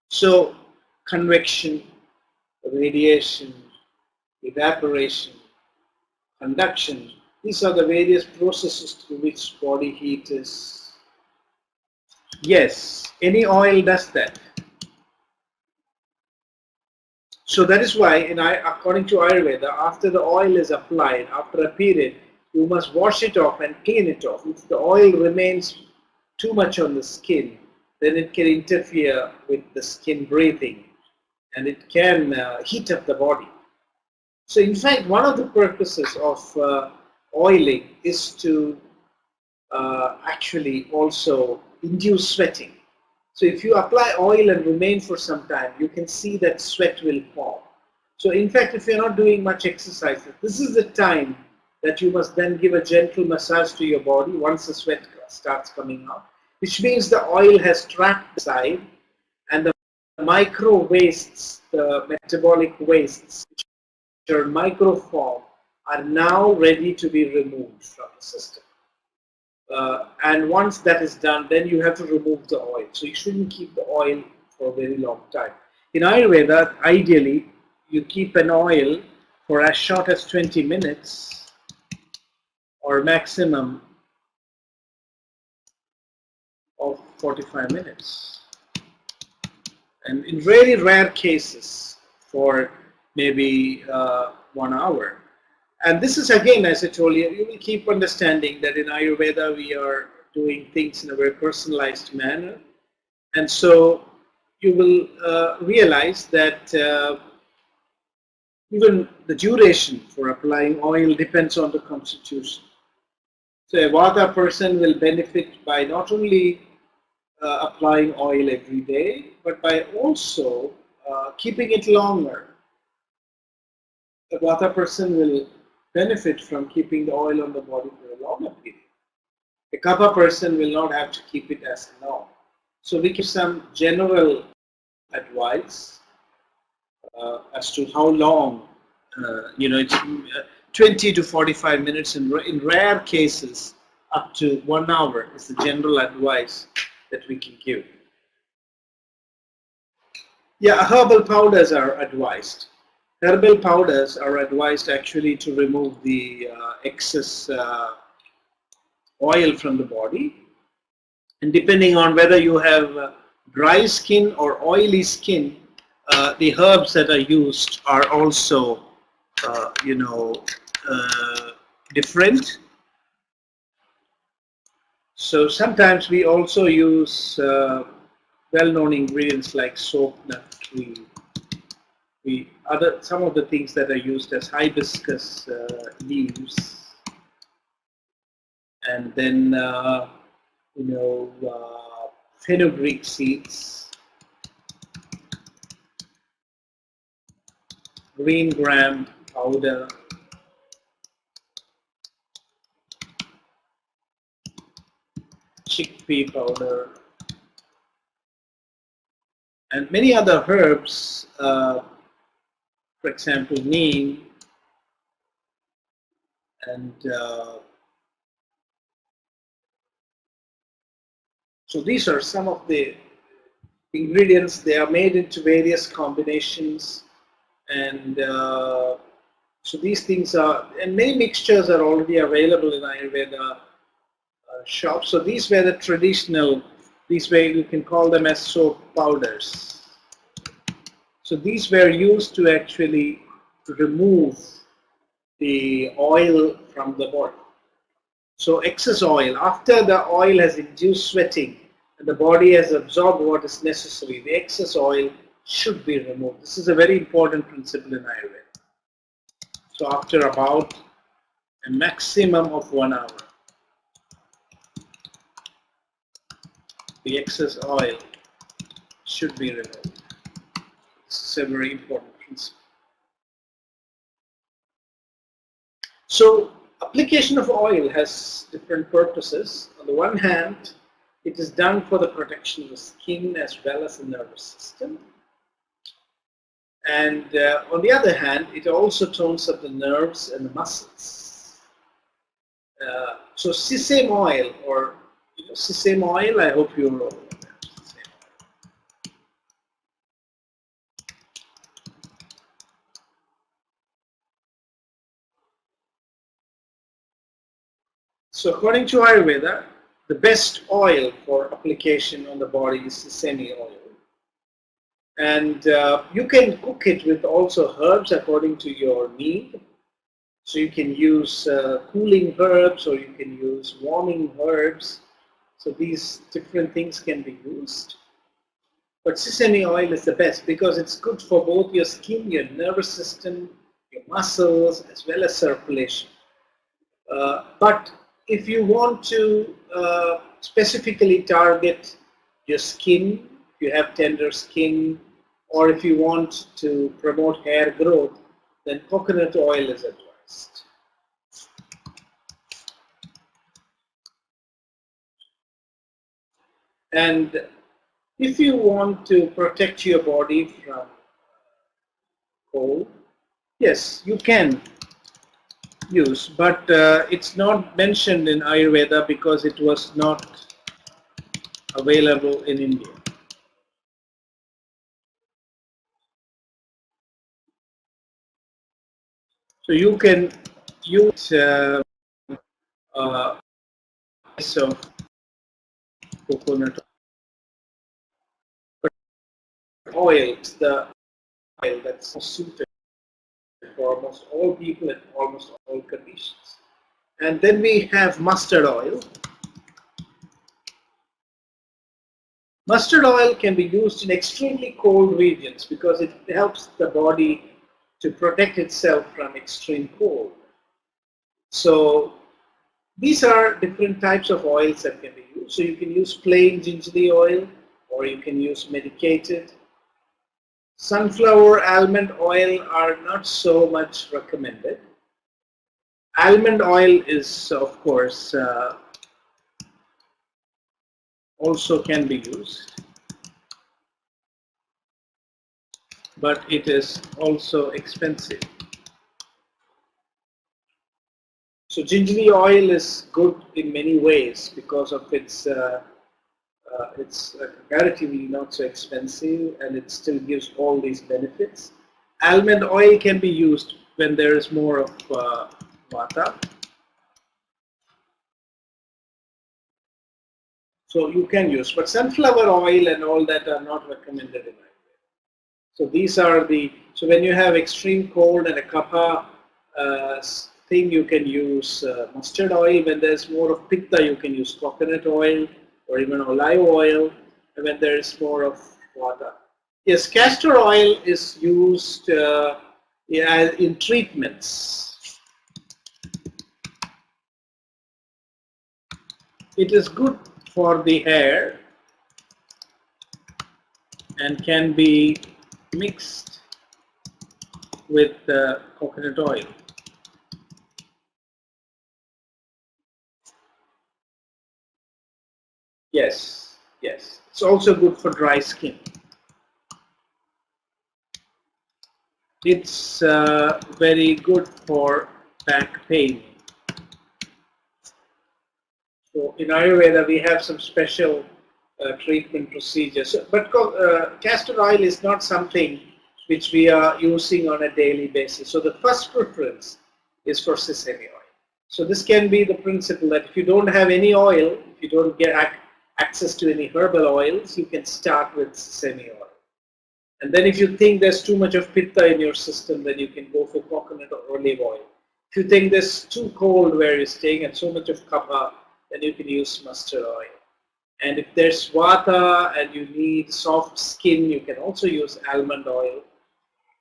So convection, radiation, evaporation, conduction, these are the various processes through which body heat is. Yes, any oil does that. So that is why, according to Ayurveda, after the oil is applied, after a period, you must wash it off and clean it off. If the oil remains too much on the skin, then it can interfere with the skin breathing, and it can heat up the body. So in fact, one of the purposes of oiling is to actually also induce sweating. So if you apply oil and remain for some time, you can see that sweat will form. So in fact, if you're not doing much exercise, this is the time that you must then give a gentle massage to your body once the sweat starts coming out, which means the oil has trapped inside, and the micro wastes, the metabolic wastes, which are microform, are now ready to be removed from the system. And once that is done, then you have to remove the oil. So you shouldn't keep the oil for a very long time. In Ayurveda, ideally, you keep an oil for as short as 20 minutes or maximum of 45 minutes. And in very rare cases, for maybe 1 hour. And this is, again, as I told you, you will keep understanding that in Ayurveda we are doing things in a very personalized manner. And so you will realize that even the duration for applying oil depends on the constitution. So a Vata person will benefit by not only applying oil every day, but by also keeping it longer. A Vata person will benefit from keeping the oil on the body for a longer period. A Kapha person will not have to keep it as long. So we give some general advice as to how long, it's 20 to 45 minutes, in rare cases up to 1 hour is the general advice that we can give. Yeah, herbal powders are advised. Herbal powders are advised actually to remove the excess oil from the body. And depending on whether you have dry skin or oily skin, the herbs that are used are also, different. So sometimes we also use well-known ingredients like soap nut. Some of the things that are used as hibiscus leaves, and then fenugreek seeds, green gram powder, chickpea powder, and many other herbs. For example, neem, and so these are some of the ingredients. They are made into various combinations, and so these things are, and many mixtures are already available in Ayurveda shops. So these were the traditional, these were, you can call them as soap powders. So these were used to actually remove the oil from the body. So excess oil, after the oil has induced sweating and the body has absorbed what is necessary, the excess oil should be removed. This is a very important principle in Ayurveda. So after about a maximum of 1 hour, the excess oil should be removed. This is a very important principle. So application of oil has different purposes. On the one hand, it is done for the protection of the skin as well as the nervous system. And on the other hand, it also tones up the nerves and the muscles. So sesame oil, or sesame oil, I hope you know. So according to Ayurveda, the best oil for application on the body is sesame oil. And you can cook it with also herbs according to your need. So you can use cooling herbs, or you can use warming herbs. So these different things can be used. But sesame oil is the best because it's good for both your skin, your nervous system, your muscles, as well as circulation. But if you want to specifically target your skin, if you have tender skin, or if you want to promote hair growth, then coconut oil is advised. And if you want to protect your body from cold, yes, you can use, but it's not mentioned in Ayurveda because it was not available in India. So you can use of coconut oil. It's the oil that's suited for almost all people in almost all conditions. And then we have mustard oil. Mustard oil can be used in extremely cold regions because it helps the body to protect itself from extreme cold. So these are different types of oils that can be used. So you can use plain gingery oil, or you can use medicated. Sunflower, almond oil are not so much recommended. Almond oil is, of course, also can be used, but it is also expensive. So gingery oil is good in many ways because of its comparatively not so expensive, and it still gives all these benefits. Almond oil can be used when there is more of vata. So you can use, but sunflower oil and all that are not recommended in Ayurveda. So these are so when you have extreme cold and a kapha thing, you can use mustard oil. When there's more of pitta, you can use coconut oil or even olive oil. And when there is more of vata. Yes, castor oil is used in treatments. It is good for the hair and can be mixed with coconut oil. Yes, yes. It's also good for dry skin. It's very good for back pain. So in Ayurveda, we have some special treatment procedures. But castor oil is not something which we are using on a daily basis. So the first preference is for sesame oil. So this can be the principle that if you don't have any oil, if you don't get access to any herbal oils, you can start with sesame oil. And then if you think there's too much of pitta in your system, then you can go for coconut or olive oil. If you think there's too cold where you're staying and so much of kapha, then you can use mustard oil. And if there's vata and you need soft skin, you can also use almond oil.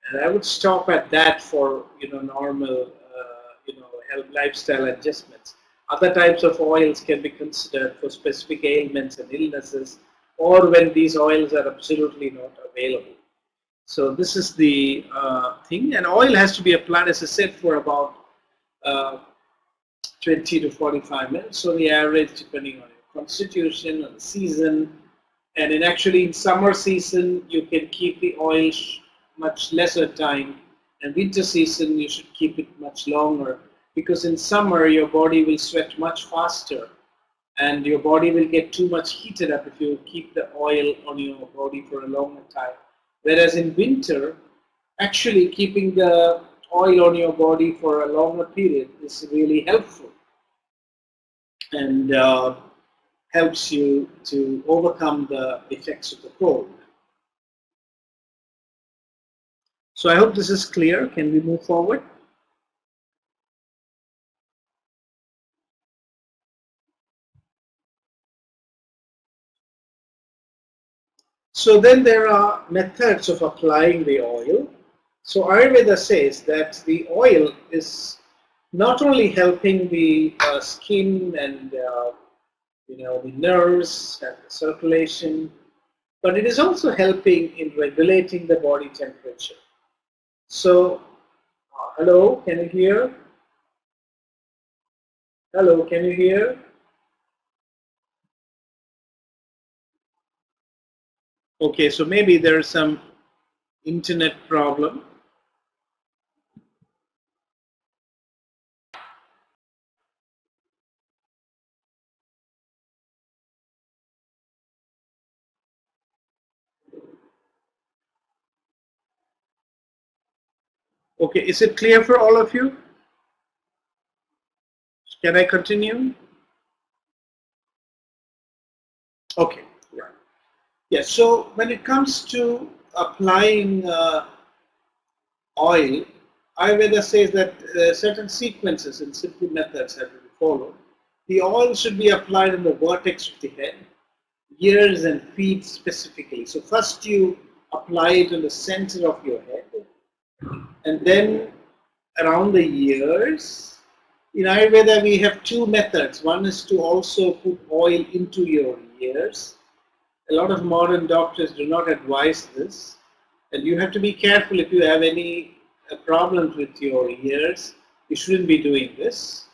And I would stop at that for normal health lifestyle adjustments. Other types of oils can be considered for specific ailments and illnesses, or when these oils are absolutely not available. So this is the thing, and oil has to be applied, as I said, for about 20 to 45 minutes. So the average, depending on your constitution and the season, and in summer season you can keep the oil much lesser time, and winter season you should keep it much longer, because in summer your body will sweat much faster and your body will get too much heated up if you keep the oil on your body for a longer time. Whereas in winter, actually keeping the oil on your body for a longer period is really helpful and helps you to overcome the effects of the cold. So I hope this is clear. Can we move forward? So then there are methods of applying the oil. So Ayurveda says that the oil is not only helping the skin and the nerves and the circulation, but it is also helping in regulating the body temperature. So, hello, can you hear? Hello, can you hear? Okay, so maybe there is some internet problem. Okay, is it clear for all of you? Can I continue? Okay, right. Yes, so when it comes to applying oil, Ayurveda says that certain sequences and simple methods have to be followed. The oil should be applied in the vertex of the head, ears and feet specifically. So first you apply it in the center of your head, and then around the ears. In Ayurveda, we have two methods. One is to also put oil into your ears. A lot of modern doctors do not advise this, and you have to be careful if you have any problems with your ears. You shouldn't be doing this.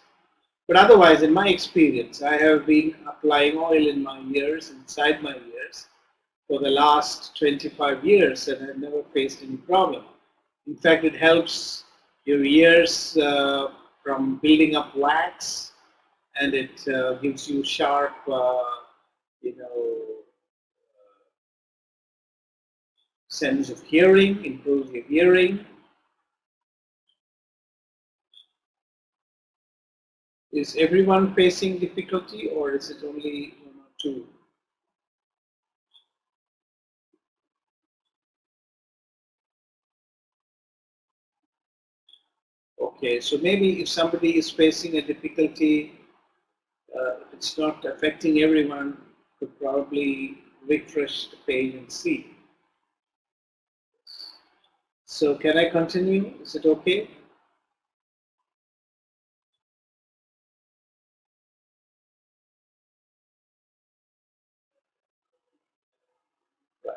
But otherwise, in my experience, I have been applying oil in my ears, inside my ears, for the last 25 years, and I've never faced any problem. In fact, it helps your ears from building up wax, and it gives you sharp, sense of hearing, improves your hearing. Is everyone facing difficulty, or is it only one or two? Okay, so maybe if somebody is facing a difficulty, if it's not affecting everyone, could probably refresh the page and see. So can I continue? Is it okay? Right.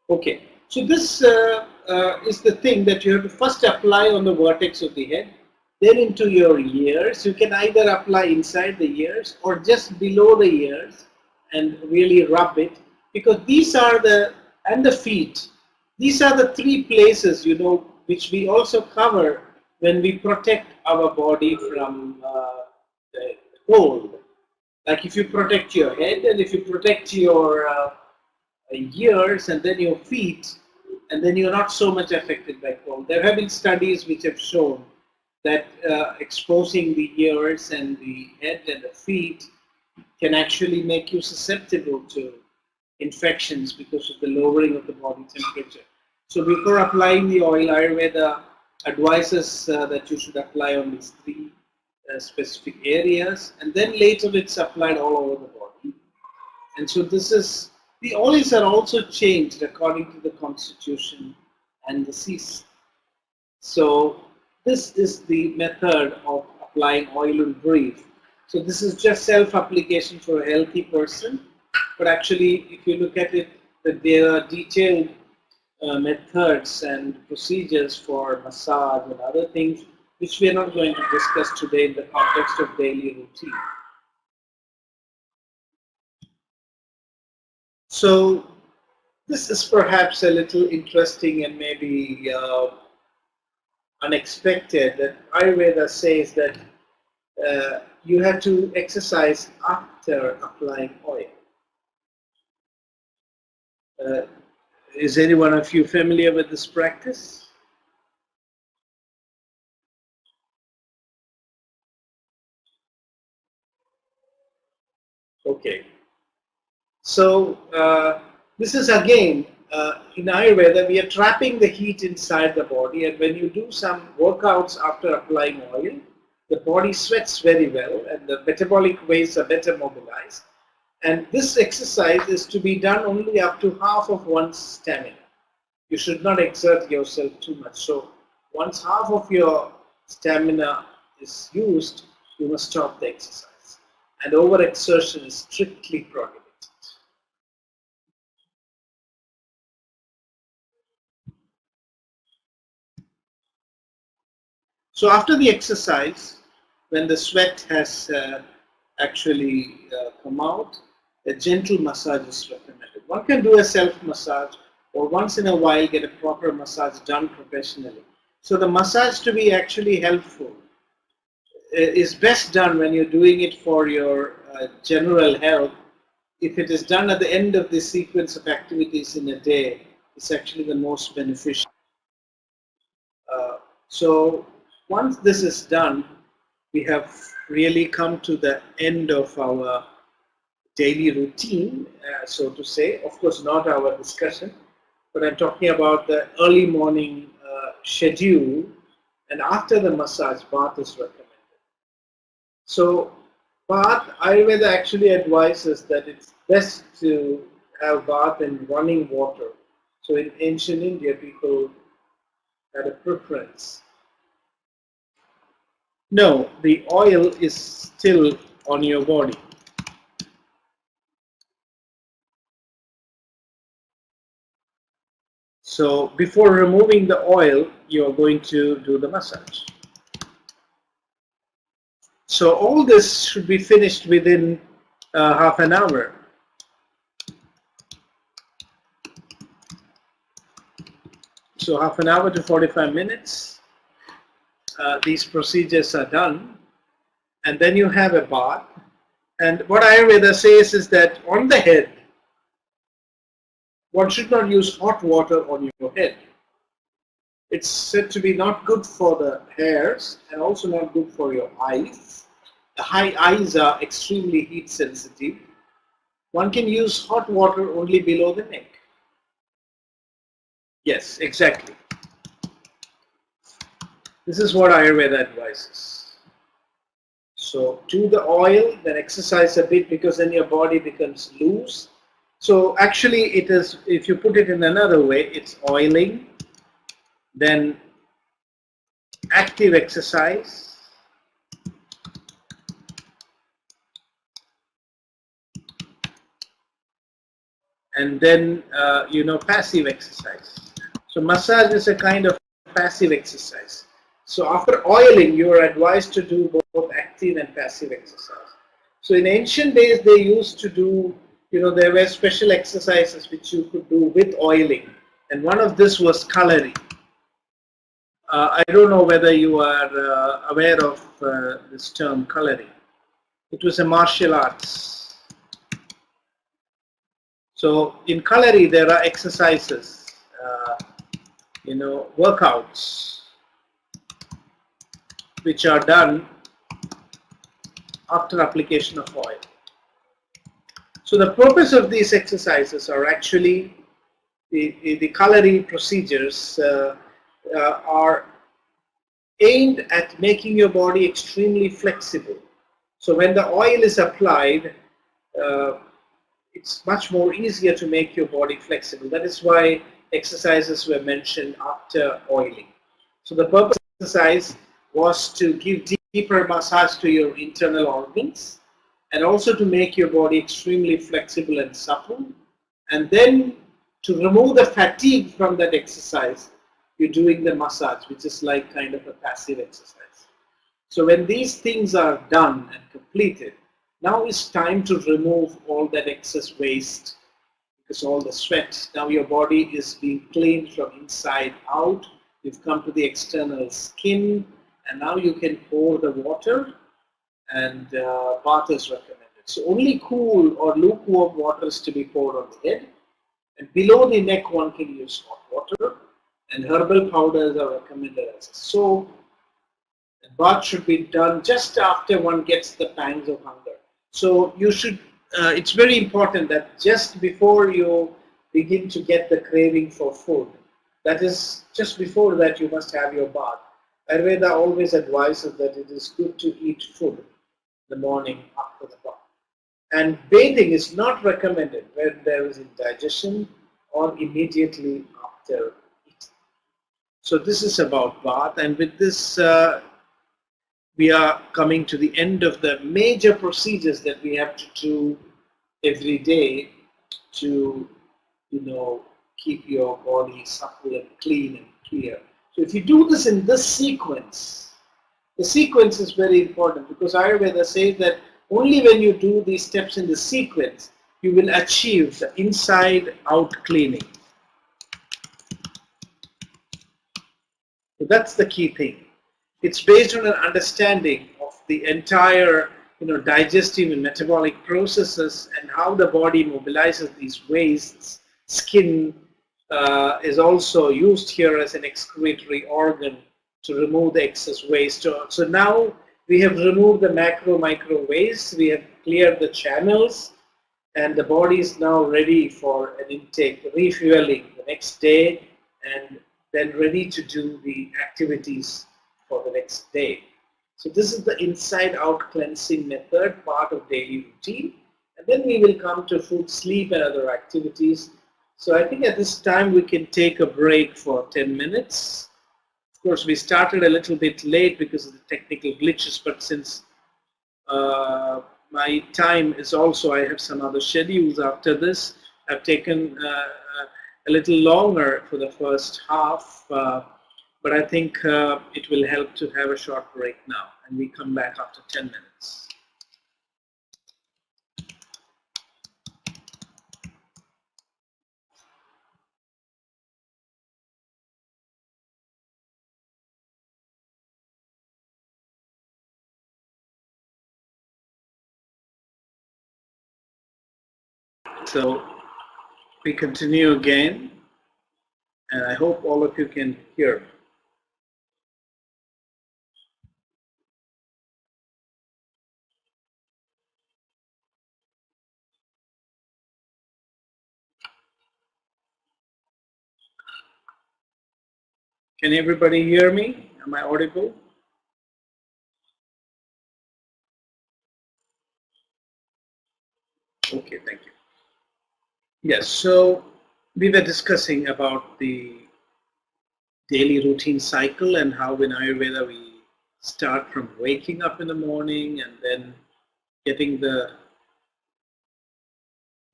Okay. So this is the thing that you have to first apply on the vertex of the head, then into your ears. You can either apply inside the ears or just below the ears and really rub it, because these are and the feet. These are the three places, which we also cover when we protect our body from the cold. Like if you protect your head and if you protect your ears and then your feet, and then you're not so much affected by cold. There have been studies which have shown that exposing the ears and the head and the feet can actually make you susceptible to infections because of the lowering of the body temperature. So before applying the oil, Ayurveda advises that you should apply on these three specific areas, and then later it's applied all over the body. And so the oils are also changed according to the constitution and the season. So this is the method of applying oil in brief. So this is just self-application for a healthy person, but actually if you look at it, that there are detailed methods and procedures for massage and other things which we are not going to discuss today in the context of daily routine. So this is perhaps a little interesting and maybe unexpected, that Ayurveda says that you have to exercise after applying oil. Is any one of you familiar with this practice? Okay. So this is again, in Ayurveda, we are trapping the heat inside the body, and when you do some workouts after applying oil, the body sweats very well and the metabolic ways are better mobilized. And this exercise is to be done only up to half of one's stamina. You should not exert yourself too much. So once half of your stamina is used, you must stop the exercise. And overexertion is strictly prohibited. So after the exercise, when the sweat has actually come out, a gentle massage is recommended. One can do a self-massage or once in a while get a proper massage done professionally. So the massage to be actually helpful is best done when you're doing it for your general health. If it is done at the end of this sequence of activities in a day, it's actually the most beneficial. So once this is done, we have really come to the end of our daily routine, so to say. Of course, not our discussion, but I'm talking about the early morning schedule, and after the massage, bath is recommended. So bath, Ayurveda actually advises that it's best to have bath in running water. So in ancient India, people had a preference. No, the oil is still on your body. So before removing the oil, you are going to do the massage. So all this should be finished within half an hour. So half an hour to 45 minutes, these procedures are done, and then you have a bath. And what Ayurveda says is that on the head, one should not use hot water on your head. It's said to be not good for the hairs and also not good for your eyes. The eyes are extremely heat sensitive. One can use hot water only below the neck. Yes, exactly. This is what Ayurveda advises. So do the oil, then exercise a bit, because then your body becomes loose. So actually it is, if you put it in another way, it's oiling, then active exercise, and then passive exercise. So massage is a kind of passive exercise. So after oiling, you are advised to do both active and passive exercise. So in ancient days, they used to do, there were special exercises which you could do with oiling, and one of this was coloring. I don't know whether you are aware of this term coloring. It was a martial arts. So in Kalari, there are exercises, workouts, which are done after application of oil. So the purpose of these exercises are actually the Kalari procedures are aimed at making your body extremely flexible. So when the oil is applied, it's much more easier to make your body flexible. That is why exercises were mentioned after oiling. So the purpose of the exercise was to give deeper massage to your internal organs and also to make your body extremely flexible and supple. And then to remove the fatigue from that exercise, you're doing the massage, which is like kind of a passive exercise. So when these things are done and completed, now it's time to remove all that excess waste, because all the sweat, now your body is being cleaned from inside out. You've come to the external skin, and now you can pour the water, and bath is recommended. So only cool or lukewarm water is to be poured on the head, and below the neck one can use hot water, and herbal powders are recommended as a soap. And bath should be done just after one gets the pangs of hunger. So you should, it's very important that just before you begin to get the craving for food, that is, just before that you must have your bath. Ayurveda always advises that it is good to eat food in the morning after the bath. And bathing is not recommended when there is indigestion or immediately after eating. So this is about bath, and with this we are coming to the end of the major procedures that we have to do every day to, keep your body supple and clean and clear. So if you do this in this sequence, The sequence is very important because Ayurveda says that only when you do these steps in the sequence, you will achieve the inside out cleaning. So that's the key thing. It's based on an understanding of the entire digestive and metabolic processes and how the body mobilizes these wastes. Skin is also used here as an excretory organ to remove the excess waste. So now we have removed the micro waste, we have cleared the channels, and the body is now ready for an intake, refueling the next day, and then ready to do the activities for the next day. So this is the inside out cleansing method, part of daily routine. And then we will come to food, sleep and other activities. So I think at this time we can take a break for 10 minutes. Of course, we started a little bit late because of the technical glitches, but since my time is also, I have some other schedules after this, I've taken a little longer for the first half, but I think it will help to have a short break now, and we come back after 10 minutes. So we continue again, and I hope all of you can hear me. Can everybody hear me? Am I audible? Okay, thank you. Yes, so we were discussing about the daily routine cycle and how in Ayurveda we start from waking up in the morning and then getting the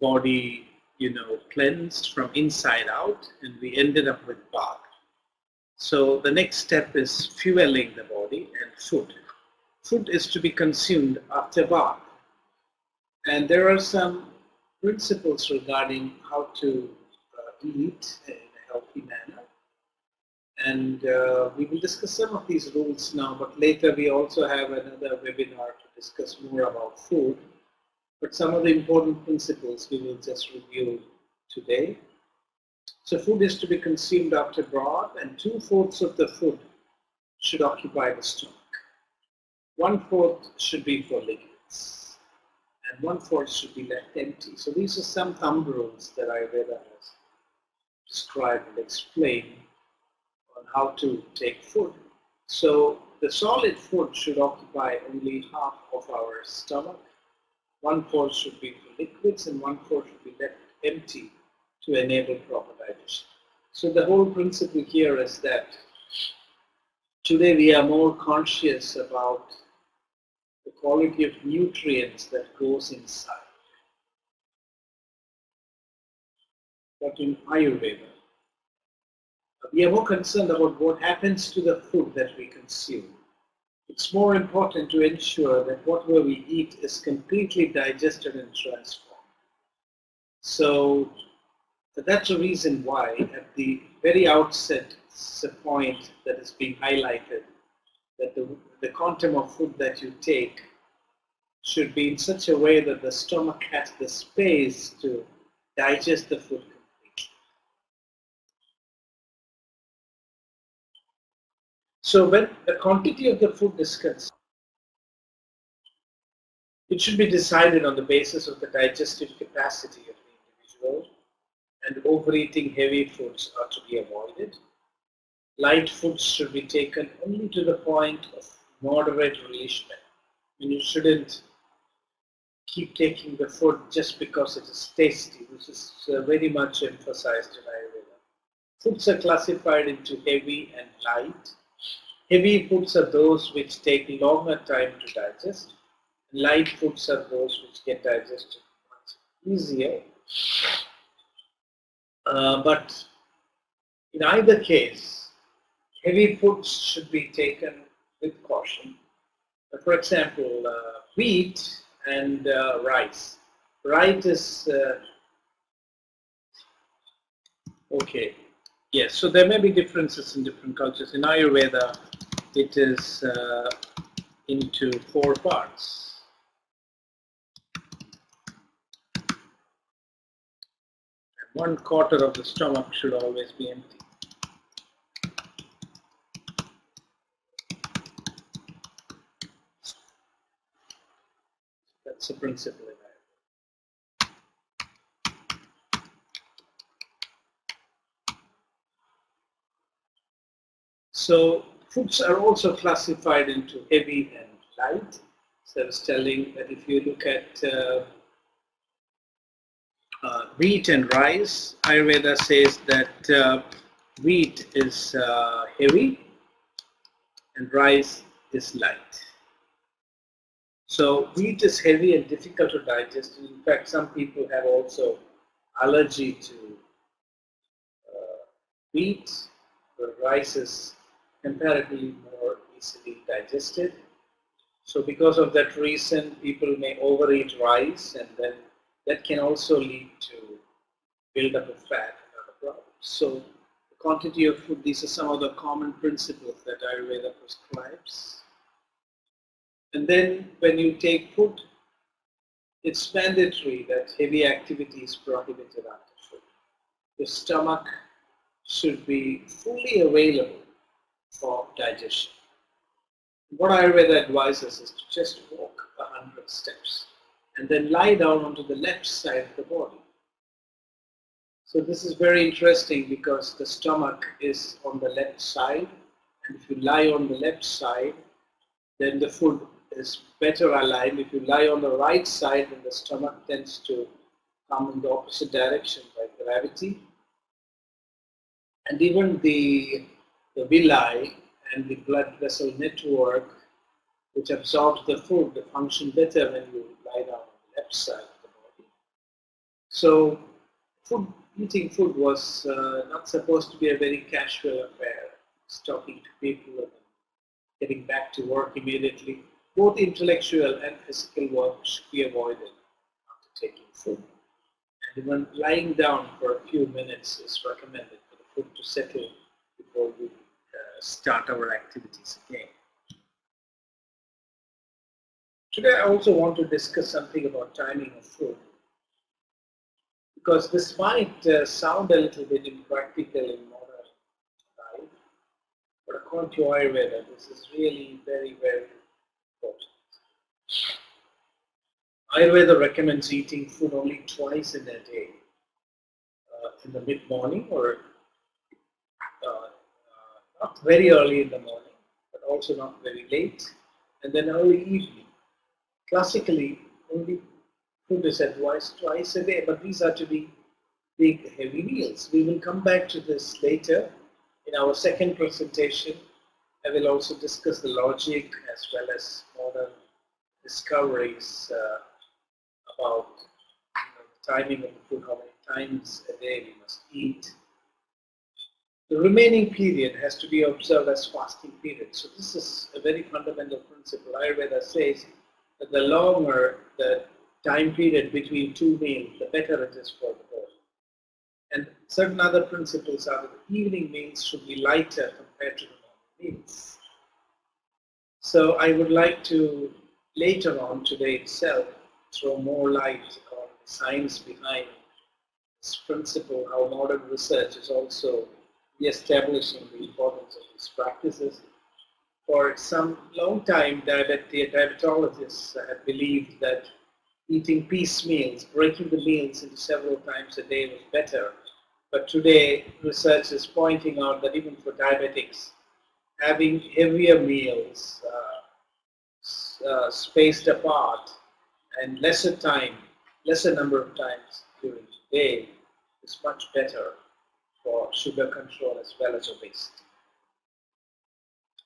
body, cleansed from inside out, and we ended up with bath. So the next step is fueling the body and food. Food is to be consumed after bath. And there are some principles regarding how to eat in a healthy manner. And we will discuss some of these rules now, but later we also have another webinar to discuss more about food. But some of the important principles we will just review today. So food is to be consumed after bath, and 2/4 of the food should occupy the stomach. 1/4 should be for liquids, and 1/4 should be left empty. So these are some thumb rules that Ayurveda has described and explained on how to take food. So the solid food should occupy only half of our stomach. 1/4 should be for liquids, and 1/4 should be left empty to enable proper digestion. So the whole principle here is that today we are more conscious about the quality of nutrients that goes inside. But in Ayurveda, we are more concerned about what happens to the food that we consume. It's more important to ensure that whatever we eat is completely digested and transformed. So that's the reason why at the very outset, it's a point that is being highlighted, that the quantum of food that you take should be in such a way that the stomach has the space to digest the food completely. So when the quantity of the food is concerned, it should be decided on the basis of the digestive capacity of the individual, and overeating heavy foods are to be avoided. Light foods should be taken only to the point of moderate relishment. And you shouldn't keep taking the food just because it is tasty, which is very much emphasized in Ayurveda. Foods are classified into heavy and light. Heavy foods are those which take longer time to digest. Light foods are those which get digested much easier. But in either case, heavy foods should be taken with caution. For example, wheat and rice. Rice is okay. Yes, so there may be differences in different cultures. In Ayurveda, it is into 4 parts. And 1/4 of the stomach should always be empty. That's the principle in Ayurveda. So foods are also classified into heavy and light. So I was telling that if you look at wheat and rice, Ayurveda says that wheat is heavy and rice is light. So wheat is heavy and difficult to digest. In fact, some people have also allergy to wheat, where rice is comparatively more easily digested. So because of that reason, people may overeat rice, and then that can also lead to build-up of fat and other problems. So the quantity of food, these are some of the common principles that Ayurveda prescribes. And then when you take food, it's mandatory that heavy activity is prohibited after food. The stomach should be fully available for digestion. What Ayurveda advises is to just walk 100 steps and then lie down onto the left side of the body. So this is very interesting because the stomach is on the left side, and if you lie on the left side, then the food is better aligned. If you lie on the right side, then the stomach tends to come in the opposite direction by gravity. And even the villi and the blood vessel network, which absorbs the food, they function better when you lie down on the left side of the body. So eating food was not supposed to be a very casual affair. It's talking to people and getting back to work immediately. Both intellectual and physical work should be avoided after taking food. And even lying down for a few minutes is recommended for the food to settle before we start our activities again. Today I also want to discuss something about timing of food, because this might sound a little bit impractical in modern life, but according to Ayurveda, this is really very, very important. Ayurveda recommends eating food only twice in a day, in the mid-morning or not very early in the morning, but also not very late, and then early evening. Classically, only food is advised twice a day, but these are to be big, heavy meals. We will come back to this later. In our second presentation, I will also discuss the logic as well as modern discoveries about the timing of the food, how many times a day we must eat. The remaining period has to be observed as fasting period. So this is a very fundamental principle. Ayurveda says that the longer the time period between 2 meals, the better it is for the body. And certain other principles are that the evening meals should be lighter compared to the morning meals. So I would like to, later on today itself, throw more light on the science behind this principle, how modern research is also establishing the importance of these practices. For some long time, diabetologists have believed that eating piecemeals, breaking the meals into several times a day was better. But today, research is pointing out that even for diabetics, having heavier meals spaced apart and lesser number of times during the day is much better for sugar control as well as obesity.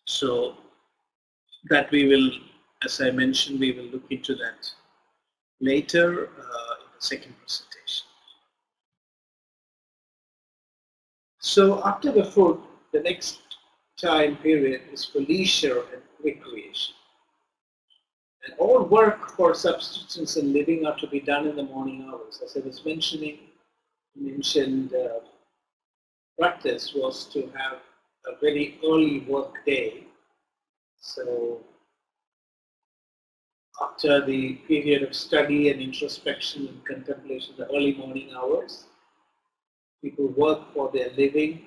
So that we will, as I mentioned, we will look into that later in the second presentation. So after the food, the next time period is for leisure and recreation. And all work for subsistence and living are to be done in the morning hours. As I was mentioned practice was to have a very early work day. So after the period of study and introspection and contemplation, the early morning hours, people work for their living,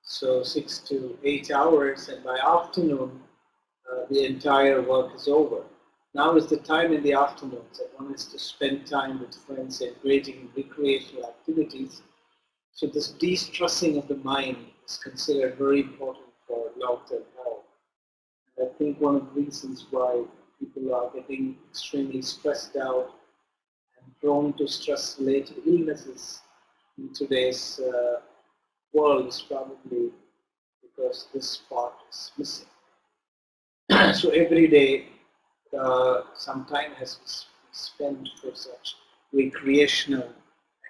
so 6 to 8 hours, and by afternoon, the entire work is over. Now is the time in the afternoons that one is to spend time with friends, engaging in recreational activities. So this de-stressing of the mind is considered very important for long-term health. And I think one of the reasons why people are getting extremely stressed out and prone to stress-related illnesses in today's world is probably because this part is missing. So every day, some time has been spent for such recreational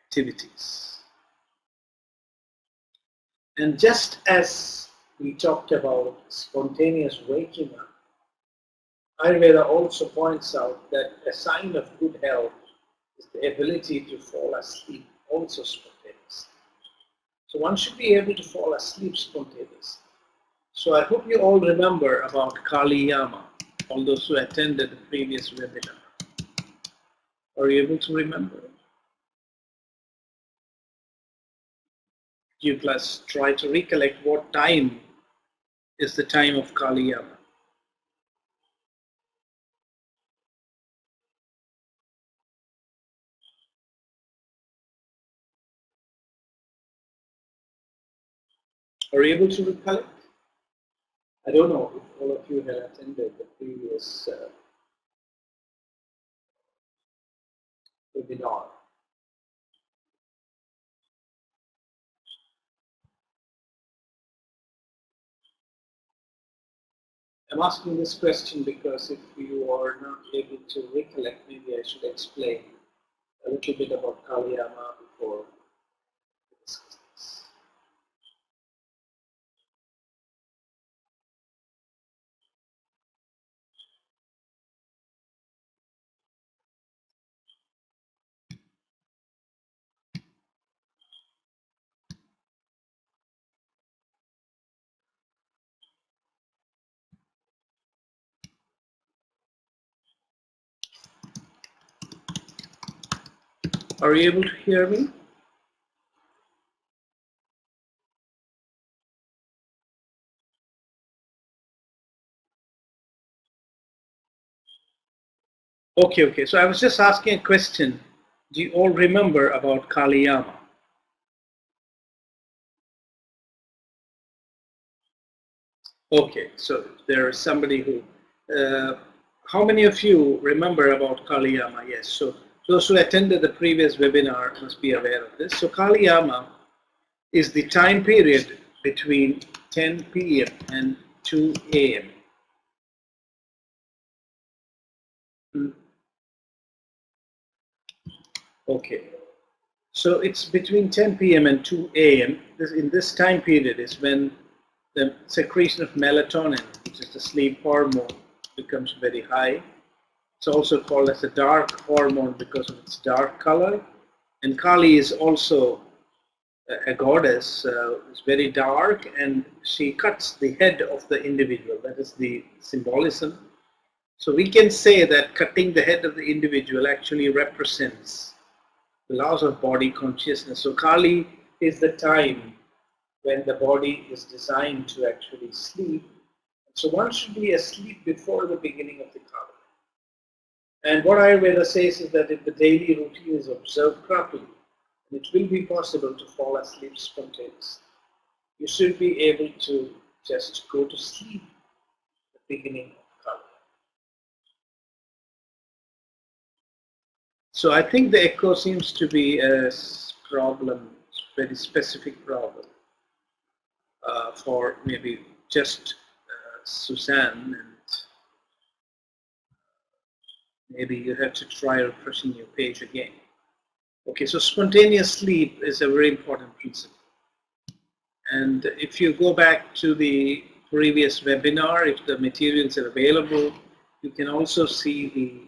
activities. And just as we talked about spontaneous waking up, Ayurveda also points out that a sign of good health is the ability to fall asleep also spontaneously. So one should be able to fall asleep spontaneously. So I hope you all remember about Kali Yama, all those who attended the previous webinar. Are you able to remember? You plus try to recollect what time is the time of Kali Yama. Are you able to recollect? I don't know if all of you had attended the previous webinar. I'm asking this question because if you are not able to recollect, maybe I should explain a little bit about Kali Yama before we discuss this. Are you able to hear me? Okay. So I was just asking a question. Do you all remember about Kali Yama? Okay, so there is somebody who, how many of you remember about Kali Yama? Yes, so those who attended the previous webinar must be aware of this. So Kali Yama is the time period between 10 p.m. and 2 a.m. Okay, so it's between 10 p.m. and 2 a.m. In this time period is when the secretion of melatonin, which is the sleep hormone, becomes very high. It's also called as a dark hormone because of its dark color. And Kali is also a goddess, is very dark, and she cuts the head of the individual. That is the symbolism. So we can say that cutting the head of the individual actually represents the loss of body consciousness. So Kali is the time when the body is designed to actually sleep. So one should be asleep before the beginning of the Kali. And what Ayurveda says is that if the daily routine is observed properly, it will be possible to fall asleep spontaneously. You should be able to just go to sleep at the beginning of Kali. So I think the echo seems to be a problem, very specific problem for maybe just Suzanne, and maybe you have to try refreshing your page again. Okay, so spontaneous sleep is a very important principle. And if you go back to the previous webinar. If the materials are available, you can also see the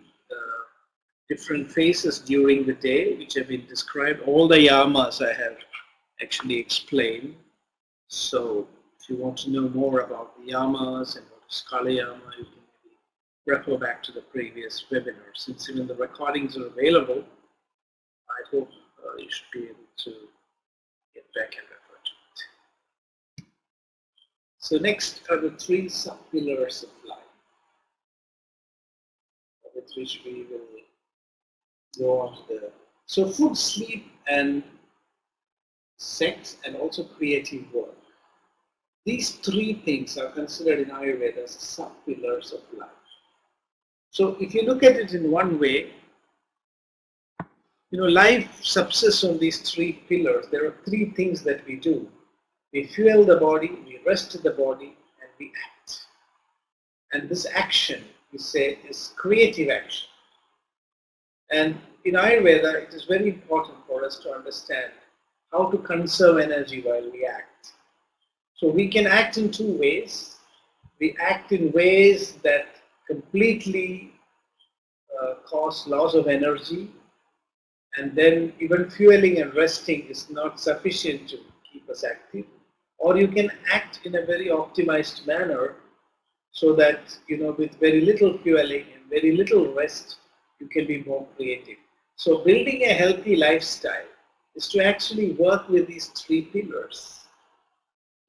different phases during the day which have been described. All the yamas I have actually explained. So if you want to know more about the yamas and what is Kala Yama, you can maybe refer back to the previous webinar. Since even the recordings are available, I hope you should be able to get back and refer to it. So next are the 3 sub-pillars of life, with which we will go on to the... So food, sleep, and sex, and also creative work. These 3 things are considered in Ayurveda as sub-pillars of life. So if you look at it in one way, life subsists on these 3 pillars. There are 3 things that we do. We fuel the body, we rest the body, and we act. And this action, we say, is creative action. And in Ayurveda, it is very important for us to understand how to conserve energy while we act. So we can act in 2 ways. We act in ways that completely cause loss of energy, and then even fueling and resting is not sufficient to keep us active. Or you can act in a very optimized manner so that, with very little fueling and very little rest, you can be more creative. So building a healthy lifestyle is to actually work with these 3 pillars.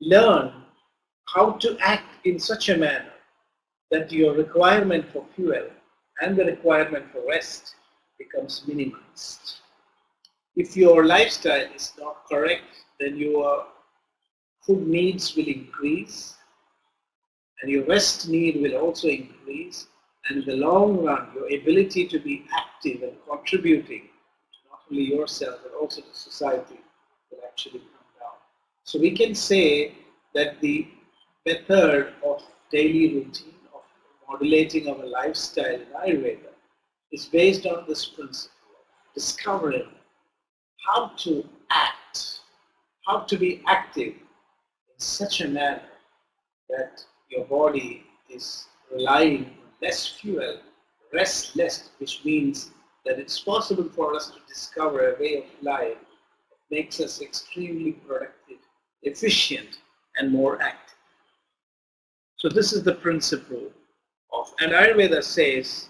Learn how to act in such a manner that your requirement for fuel and the requirement for rest becomes minimized. If your lifestyle is not correct, then your food needs will increase and your rest need will also increase, and in the long run your ability to be active and contributing to not only yourself but also to society will actually come down. So we can say that the method of daily routine of modulating our lifestyle in Ayurveda is based on this principle of discovering how to act, how to be active in such a manner that your body is relying on less fuel, rest less, which means that it's possible for us to discover a way of life that makes us extremely productive, efficient, and more active. So this is the principle of, and Ayurveda says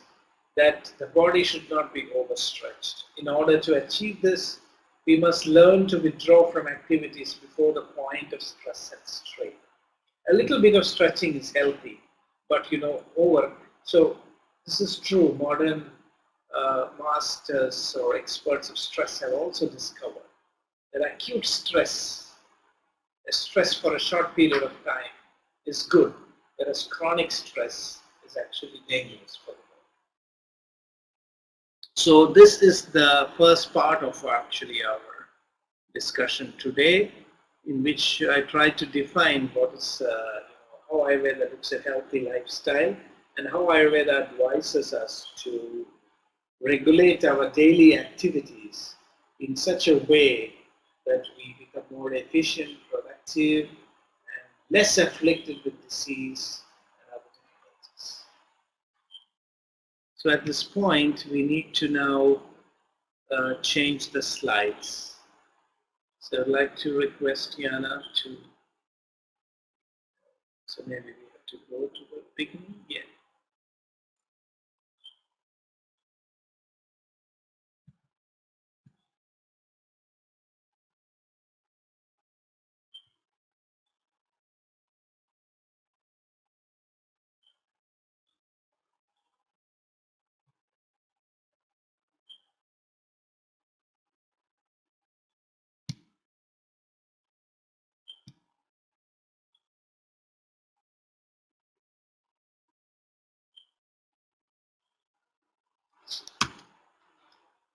that the body should not be overstretched. In order to achieve this, we must learn to withdraw from activities before the point of stress and strain. A little bit of stretching is healthy, but over. So this is true. Modern masters or experts of stress have also discovered that acute stress, a stress for a short period of time, is good, whereas chronic stress is actually dangerous for the body. So this is the first part of actually our discussion today, in which I try to define what is how Ayurveda looks at healthy lifestyle and how Ayurveda advises us to regulate our daily activities in such a way that we become more efficient, productive, and less afflicted with disease and other difficulties. So at this point, we need to now change the slides. So I'd like to request Yana to, so maybe we have to go to the beginning. Yeah.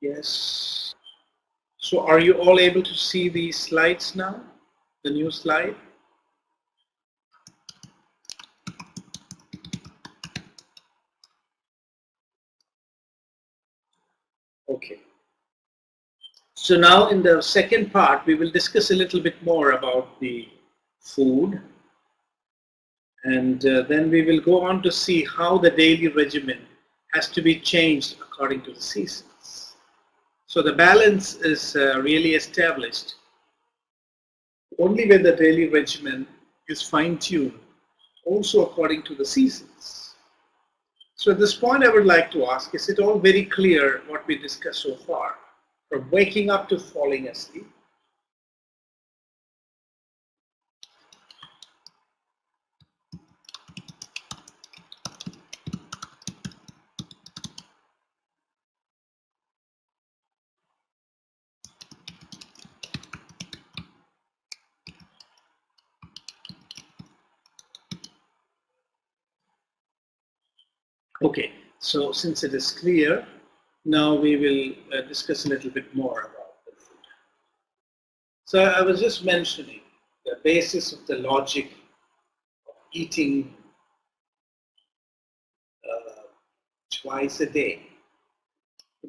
Yes. So are you all able to see these slides now? The new slide? Okay. So now in the second part, we will discuss a little bit more about the food And then we will go on to see how the daily regimen has to be changed according to the seasons. So the balance is really established only when the daily regimen is fine-tuned, also according to the seasons. So at this point I would like to ask, is it all very clear what we discussed so far? From waking up to falling asleep? Okay, so since it is clear, now we will discuss a little bit more about the food. So I was just mentioning the basis of the logic of eating twice a day.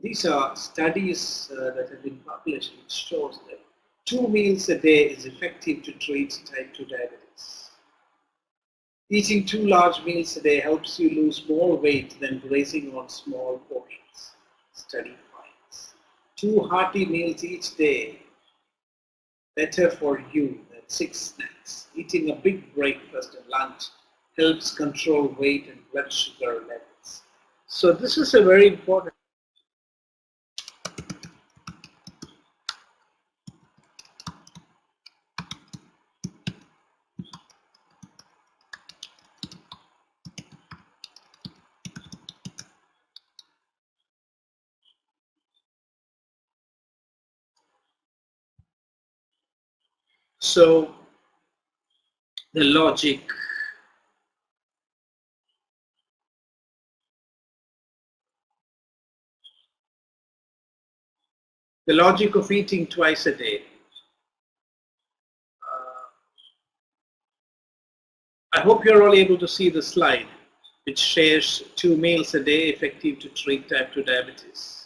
These are studies that have been published which shows that 2 meals a day is effective to treat type 2 diabetes. Eating 2 large meals a day helps you lose more weight than grazing on small portions. Study finds 2 hearty meals each day better for you than 6 snacks. Eating a big breakfast and lunch helps control weight and blood sugar levels. So this is a very important. So the logic of eating twice a day. I hope you're all able to see the slide which shares 2 meals a day effective to treat type 2 diabetes.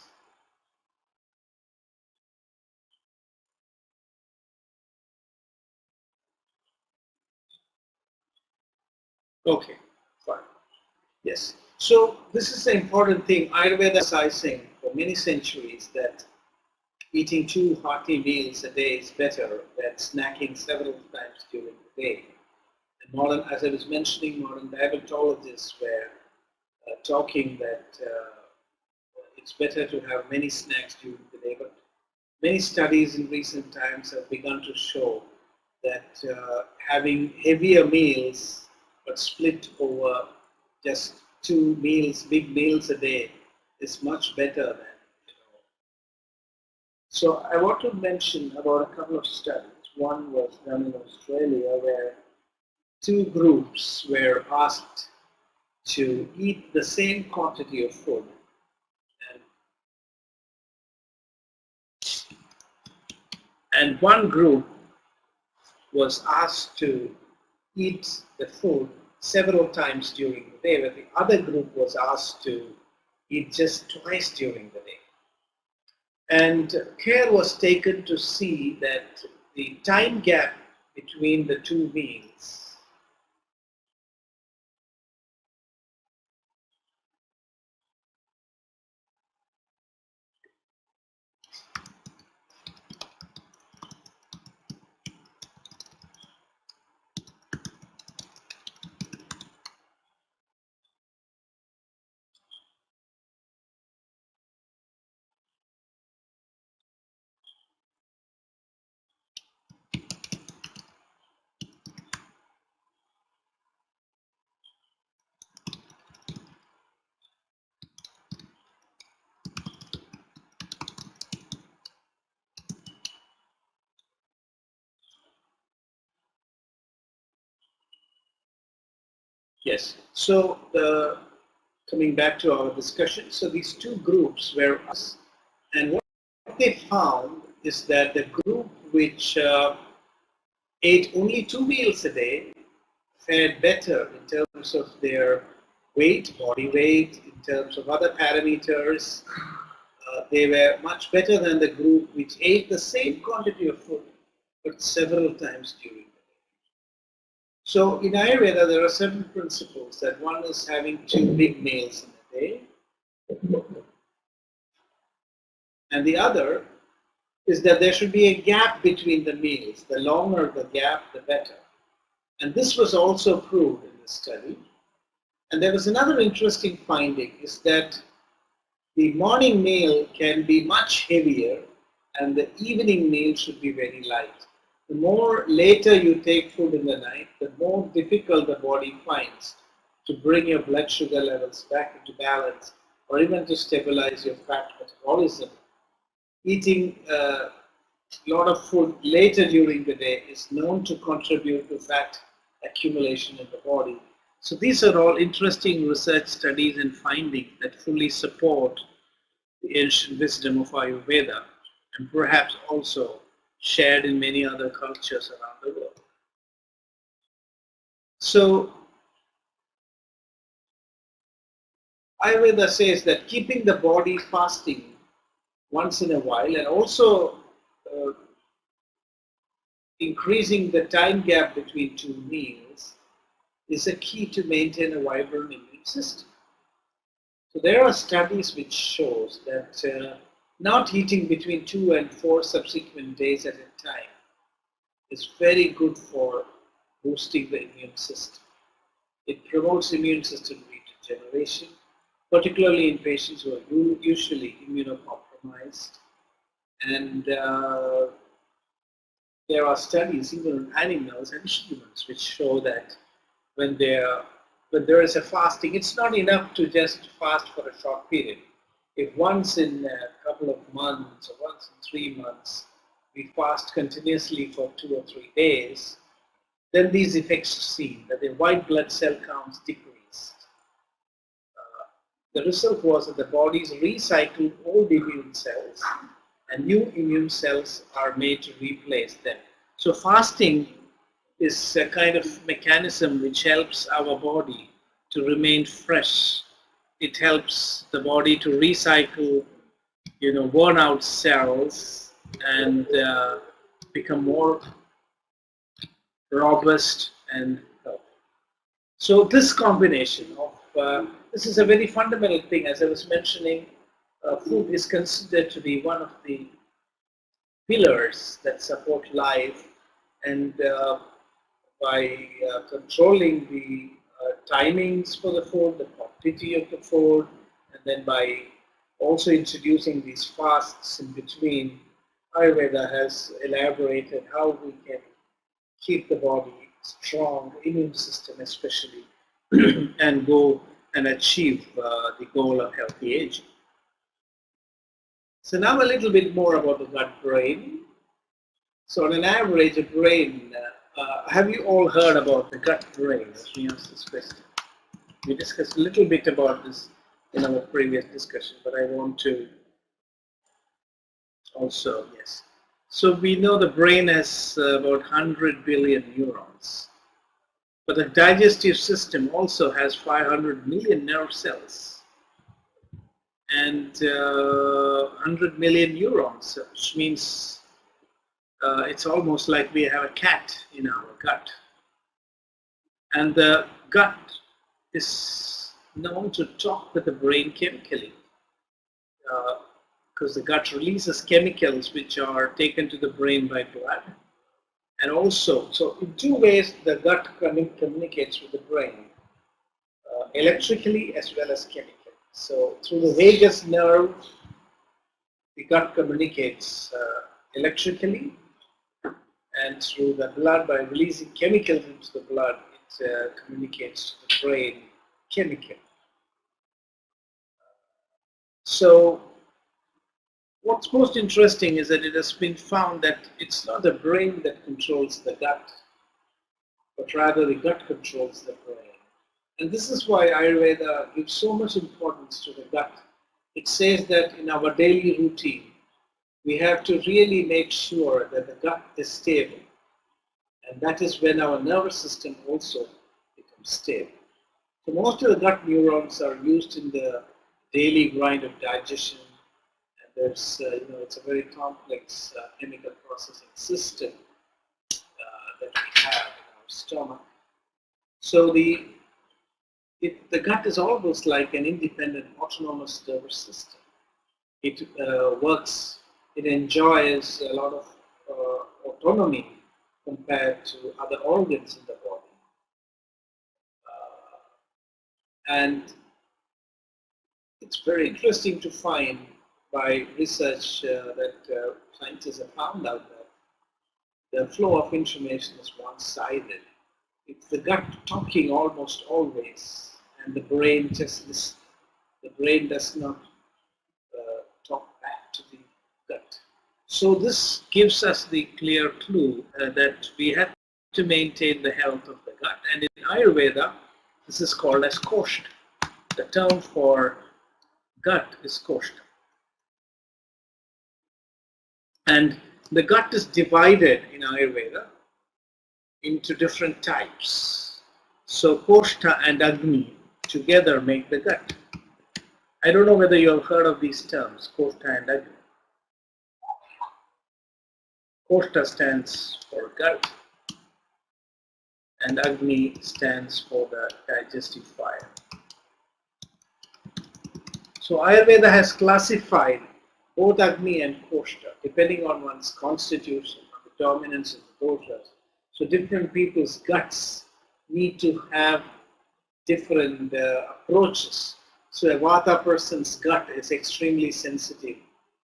Okay, fine. Yes. So this is the important thing. Ayurveda is emphasizing for many centuries that eating 2 hearty meals a day is better than snacking several times during the day. And modern, as I was mentioning, modern diabetologists were talking that it's better to have many snacks during the day. But many studies in recent times have begun to show that having heavier meals but split over just 2 meals, big meals a day, is much better than. So I want to mention about a couple of studies. One was done in Australia where 2 groups were asked to eat the same quantity of food. And one group was asked to eat the food several times during the day, but the other group was asked to eat just twice during the day. And care was taken to see that the time gap between the 2 meals Yes. So coming back to our discussion, so these 2 groups were us, and what they found is that the group which ate only 2 meals a day fared better in terms of their weight, body weight, in terms of other parameters. They were much better than the group which ate the same quantity of food but several times during the day. So in Ayurveda, there are certain principles that one is having two big meals in a day, and the other is that there should be a gap between the meals. The longer the gap, the better. And this was also proved in the study. And there was another interesting finding is that the morning meal can be much heavier and the evening meal should be very light. The more later you take food in the night, the more difficult the body finds to bring your blood sugar levels back into balance or even to stabilize your fat metabolism. Eating a lot of food later during the day is known to contribute to fat accumulation in the body. So these are all interesting research studies and findings that fully support the ancient wisdom of Ayurveda and perhaps also shared in many other cultures around the world. So Ayurveda says that keeping the body fasting once in a while and also increasing the time gap between two meals is a key to maintain a vibrant immune system. So there are studies which shows that not eating between 2 and 4 subsequent days at a time is very good for boosting the immune system. It promotes immune system regeneration, particularly in patients who are usually immunocompromised. And there are studies even on animals and humans which show that when there is a fasting, it's not enough to just fast for a short period. If once in a couple of months or once in 3 months we fast continuously for 2 or 3 days, then these effects are seen, that the white blood cell counts decrease. The result was that the body's recycled old immune cells and new immune cells are made to replace them. So fasting is a kind of mechanism which helps our body to remain fresh. It helps the body to recycle, worn out cells and become more robust and healthy. So this combination of, this is a very fundamental thing, as I was mentioning, food is considered to be one of the pillars that support life, and by controlling the timings for the food, the quantity of the food, and then by also introducing these fasts in between, Ayurveda has elaborated how we can keep the body strong, immune system especially, and go and achieve the goal of healthy aging. So now a little bit more about the gut-brain. So on an average, a brain, have you all heard about the gut-brain? Let me ask this question. We discussed a little bit about this in our previous discussion, but I want to also, yes. So we know the brain has about 100 billion neurons, but the digestive system also has 500 million nerve cells and 100 million neurons, which means it's almost like we have a cat in our gut. And the gut is known to talk with the brain chemically, because the gut releases chemicals which are taken to the brain by blood. And also, so in two ways the gut communicates with the brain, electrically as well as chemically. So through the vagus nerve, the gut communicates electrically, and through the blood, by releasing chemicals into the blood, it communicates to the brain chemically. So what's most interesting is that it has been found that it's not the brain that controls the gut, but rather the gut controls the brain. And this is why Ayurveda gives so much importance to the gut. It says that in our daily routine, we have to really make sure that the gut is stable. And that is when our nervous system also becomes stable. So most of the gut neurons are used in the daily grind of digestion. And there's, it's a very complex chemical processing system that we have in our stomach. So the gut is almost like an independent, autonomous nervous system. It works, it enjoys a lot of autonomy compared to other organs in the body. And it's very interesting to find by research that scientists have found out that the flow of information is one-sided. It's the gut talking almost always, and the brain just listens. The brain does not talk back to the gut. So this gives us the clear clue that we have to maintain the health of the gut. And in Ayurveda, this is called as koshta. The term for gut is koshta. And the gut is divided in Ayurveda into different types. So koshta and agni together make the gut. I don't know whether you have heard of these terms, koshta and agni. Koshta stands for gut and agni stands for the digestive fire. So Ayurveda has classified both agni and koshta depending on one's constitution, on the dominance of the doshas. So different people's guts need to have different approaches. So a vata person's gut is extremely sensitive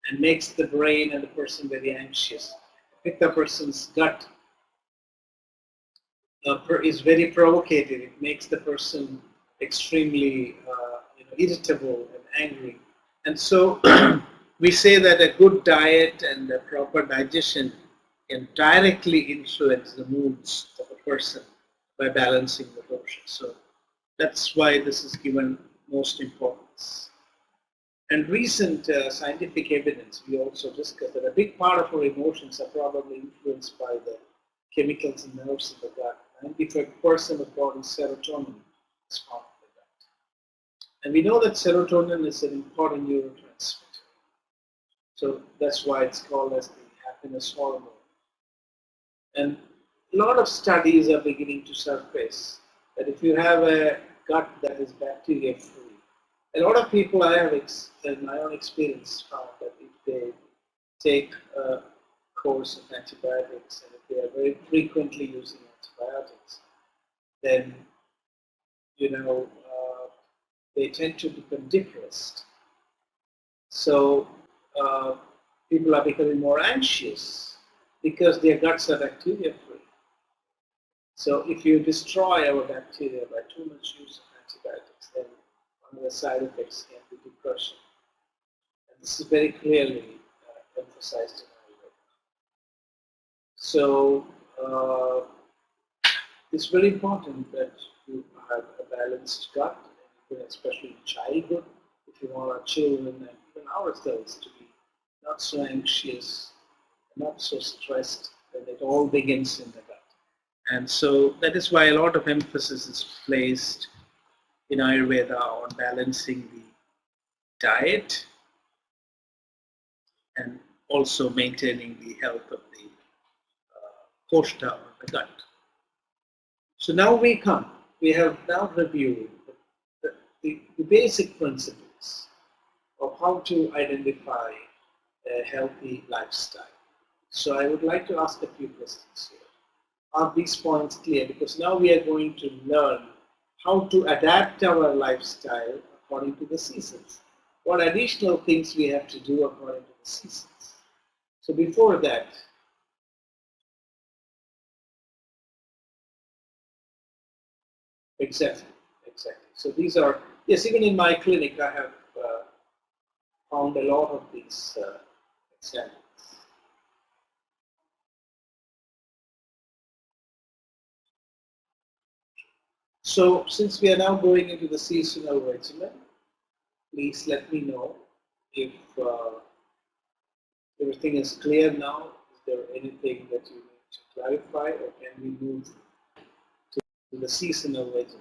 and makes the brain and the person very anxious. A pitta person's gut is very provocative. It makes the person extremely irritable and angry. And so we say that a good diet and a proper digestion can directly influence the moods of a person by balancing the doshas. So that's why this is given most importance. And recent scientific evidence, we also discussed that a big part of our emotions are probably influenced by the chemicals and nerves in the gut. 95% of body's serotonin is found in the gut. And we know that serotonin is an important neurotransmitter. So that's why it's called as the happiness hormone. And a lot of studies are beginning to surface that if you have a gut that is bacteria free, a lot of people I have in my own experience found that if they take a course of antibiotics and if they are very frequently using antibiotics, then they tend to become depressed. So people are becoming more anxious because their guts are bacteria free. So if you destroy our bacteria by too much use of antibiotics, then one of the side effects can be depression. And this is very clearly emphasized in Ayurveda. So it's very important that you have a balanced gut, especially in childhood, if you want our children and even ourselves to be not so anxious, not so stressed, that it all begins in the gut. And so that is why a lot of emphasis is placed in Ayurveda on balancing the diet and also maintaining the health of the koshta or the gut. So now we have now reviewed the basic principles of how to identify a healthy lifestyle. So I would like to ask a few questions here. Are these points clear? Because now we are going to learn how to adapt our lifestyle according to the seasons. What additional things we have to do according to the seasons. So before that, exactly. So these are, yes, even in my clinic I have found a lot of these examples. So since we are now going into the seasonal regimen, please let me know if everything is clear now. Is there anything that you need to clarify, or can we move to the seasonal regimen?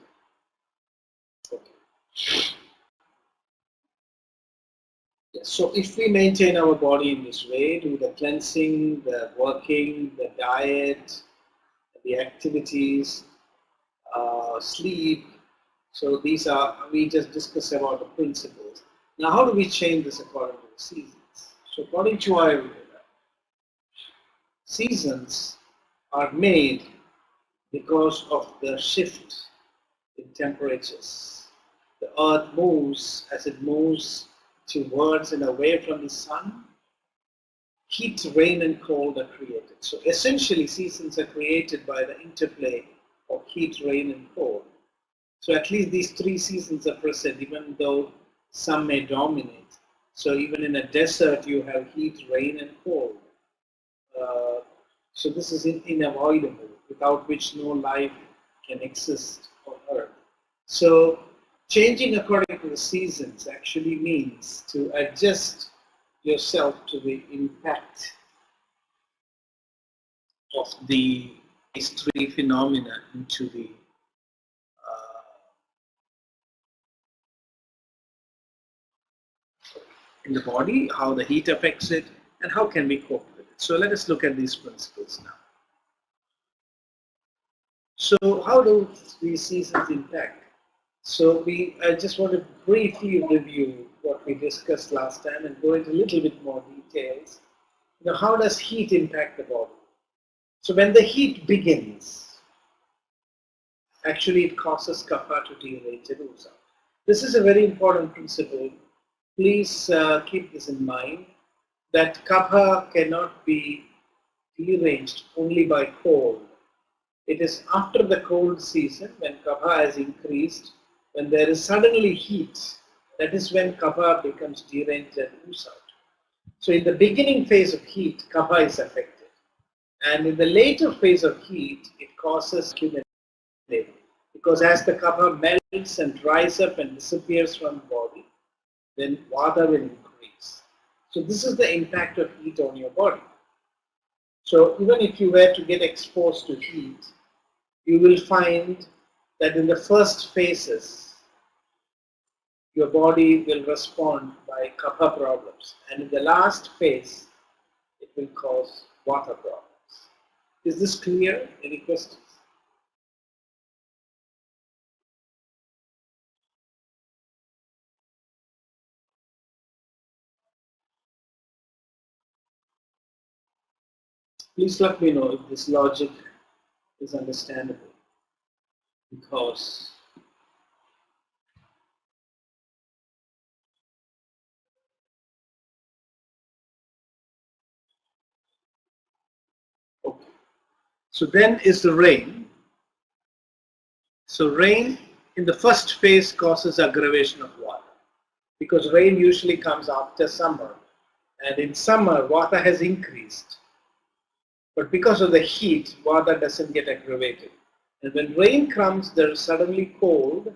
Okay. Yes. So if we maintain our body in this way, do the cleansing, the working, the diet, the activities, sleep. So these are, we just discussed about the principles. Now how do we change this according to the seasons? So according to Ayurveda, seasons are made because of the shift in temperatures. The earth moves as it moves towards and away from the sun. Heat, rain and cold are created. So essentially seasons are created by the interplay of heat, rain and cold. So at least these three seasons are present, even though some may dominate. So even in a desert you have heat, rain and cold. So this is unavoidable, without which no life can exist on earth. So changing according to the seasons actually means to adjust yourself to the impact of these three phenomena into in the body, how the heat affects it, and how can we cope with it. So let us look at these principles now. So how do these seasons impact? So I just want to briefly review what we discussed last time and go into a little bit more details. How does heat impact the body? So when the heat begins, actually it causes kapha to degrade to Usa. This is a very important principle. Please keep this in mind, that kapha cannot be deranged only by cold. It is after the cold season, when kapha has increased, when there is suddenly heat, that is when kapha becomes deranged and moves out. So in the beginning phase of heat, kapha is affected. And in the later phase of heat, it causes accumulation. Because as the kapha melts and dries up and disappears from the body, then vata will increase. So this is the impact of heat on your body. So even if you were to get exposed to heat, you will find that in the first phases, your body will respond by kapha problems. And in the last phase, it will cause vata problems. Is this clear? Any questions? Please let me know if this logic is understandable, because okay. So then is the rain. So rain in the first phase causes aggravation of water, because rain usually comes after summer, and in summer water has increased, but because of the heat water doesn't get aggravated, and when rain comes there is suddenly cold,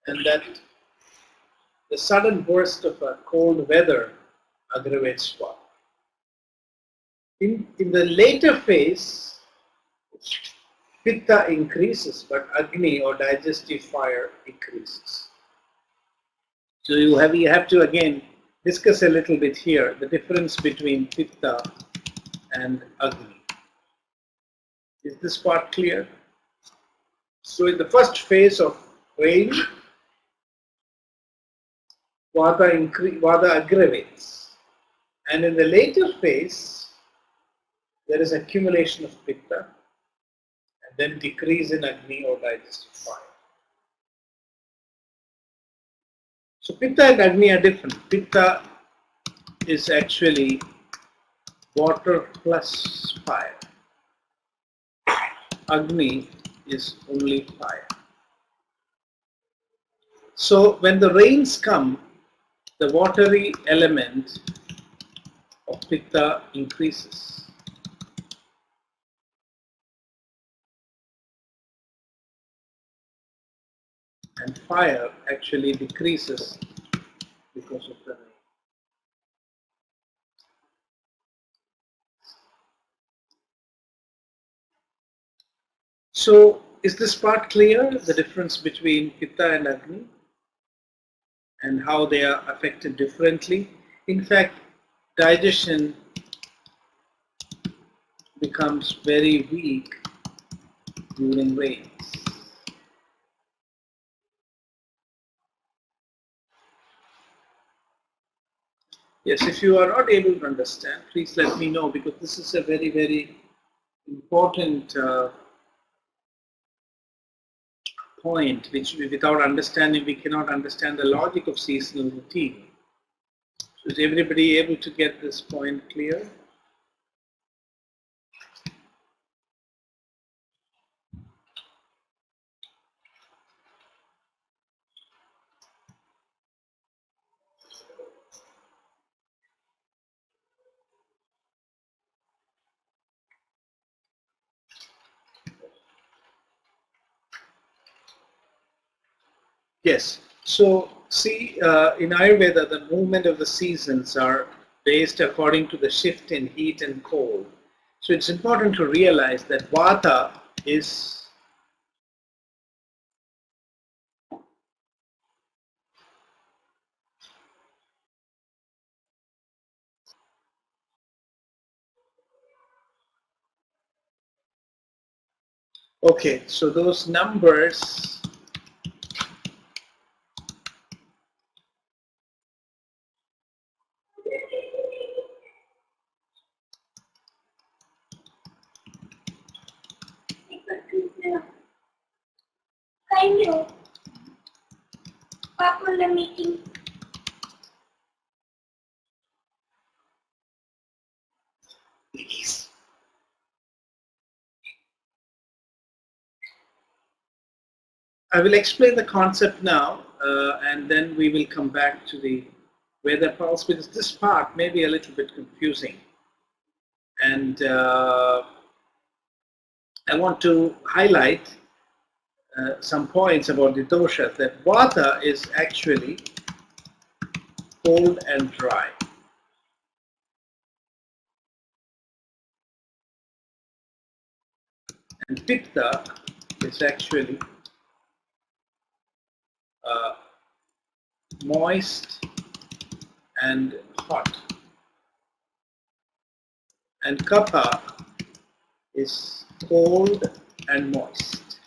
and that the sudden burst of a cold weather aggravates water. In the later phase, pitta increases, but agni or digestive fire increases. So you have to again discuss a little bit here the difference between pitta and agni. Is this part clear? So in the first phase of rain, vata aggravates, and in the later phase there is accumulation of pitta and then decrease in agni or digestive fire. So pitta and agni are different. Pitta is actually water plus fire. Agni is only fire. So when the rains come, the watery element of pitta increases. And fire actually decreases because of the rain. So is this part clear, the difference between pitta and agni and how they are affected differently? In fact, digestion becomes very weak during rains. Yes, if you are not able to understand, please let me know, because this is a very, very important point, which without understanding, we cannot understand the logic of seasonal routine. So is everybody able to get this point clear? Yes. So see, in Ayurveda, the movement of the seasons are based according to the shift in heat and cold. So it's important to realize that Vata is okay. So those numbers. Meeting. I will explain the concept now, and then we will come back to the VedaPulse, because this part may be a little bit confusing. And I want to highlight some points about the doshas, that Vata is actually cold and dry. And Pitta is actually moist and hot. And Kapha is cold and moist.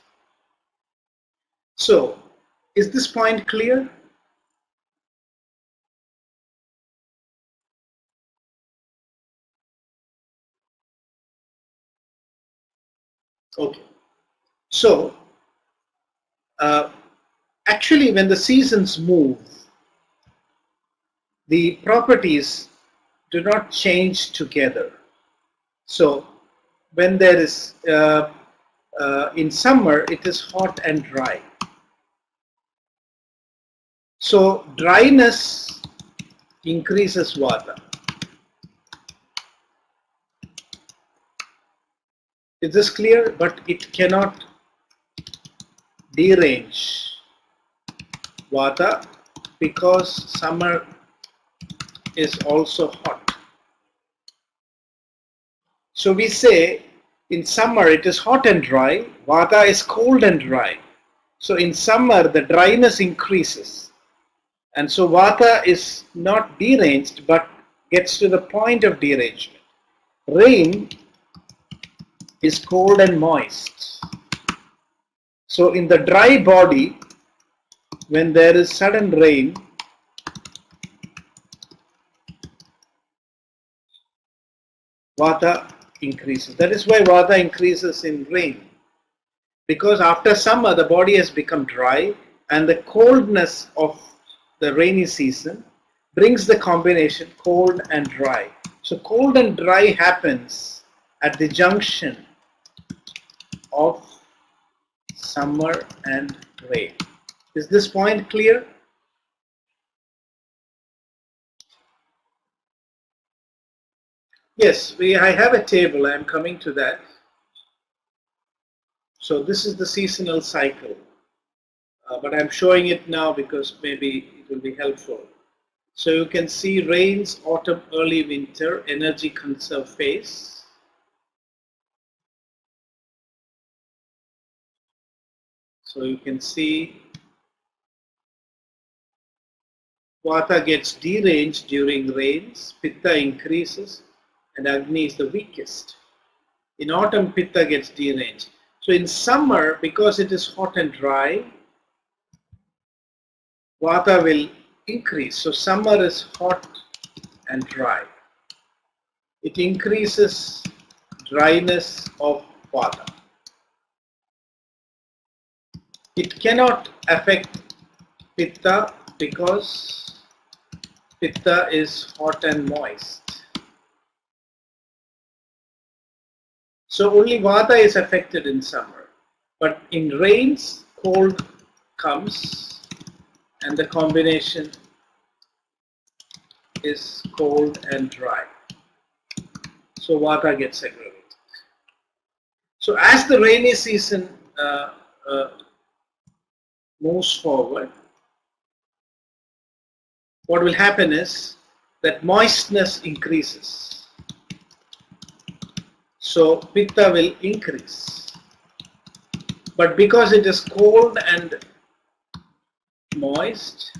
So, is this point clear? Okay. So, actually, when the seasons move, the properties do not change together. So, when there is in summer, it is hot and dry. So, dryness increases Vata. Is this clear? But it cannot derange Vata, because summer is also hot. So we say in summer it is hot and dry, Vata is cold and dry. So in summer the dryness increases, and so Vata is not deranged but gets to the point of derangement. Rain is cold and moist. So in the dry body, when there is sudden rain, Vata increases. That is why Vata increases in rain. Because after summer the body has become dry, and the coldness of the rainy season brings the combination cold and dry. So cold and dry happens at the junction of summer and rain. Is this point clear? Yes, I have a table. I am coming to that. So this is the seasonal cycle, but I'm showing it now because maybe it will be helpful. So you can see rains, autumn, early winter, energy conserve phase. So you can see Vata gets deranged during rains, Pitta increases, and Agni is the weakest. In autumn, Pitta gets deranged. So in summer, because it is hot and dry, Vata will increase. So summer is hot and dry. It increases dryness of Vata. It cannot affect Pitta because Pitta is hot and moist. So only Vata is affected in summer. But in rains, cold comes and the combination is cold and dry. So Vata gets aggravated. So as the rainy season moves forward, what will happen is that moistness increases. So Pitta will increase. But because it is cold and moist,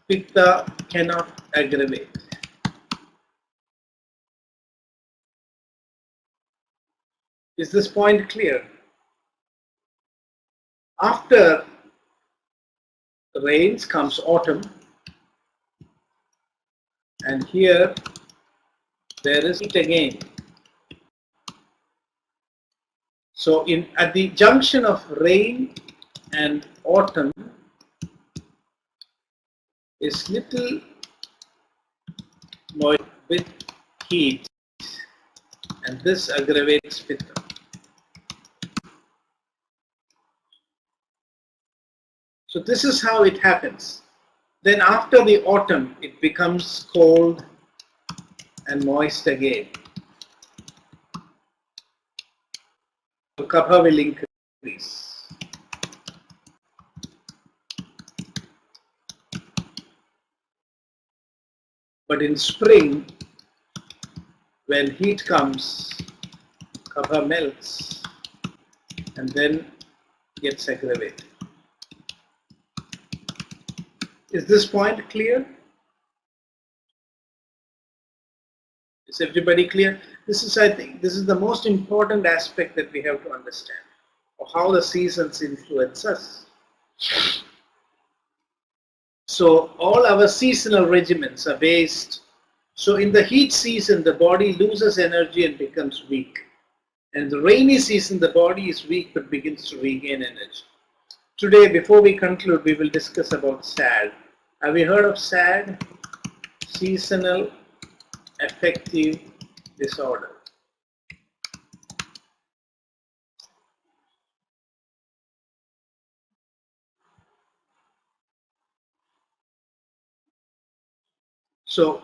Pitta cannot aggravate. Is this point clear? After the rains comes autumn, and here there is heat again. So at the junction of rain and autumn is little moist with heat, and this aggravates Pitta. So this is how it happens. Then after the autumn, it becomes cold and moist again. So Kapha will increase. But in spring, when heat comes, Kapha melts and then gets aggravated. Is this point clear? Is everybody clear? I think, this is the most important aspect that we have to understand of how the seasons influence us. So all our seasonal regimens are based. So in the heat season, the body loses energy and becomes weak. And in the rainy season, the body is weak but begins to regain energy. Today, before we conclude, we will discuss about SAD. Have you heard of SAD? Seasonal affective disorder. So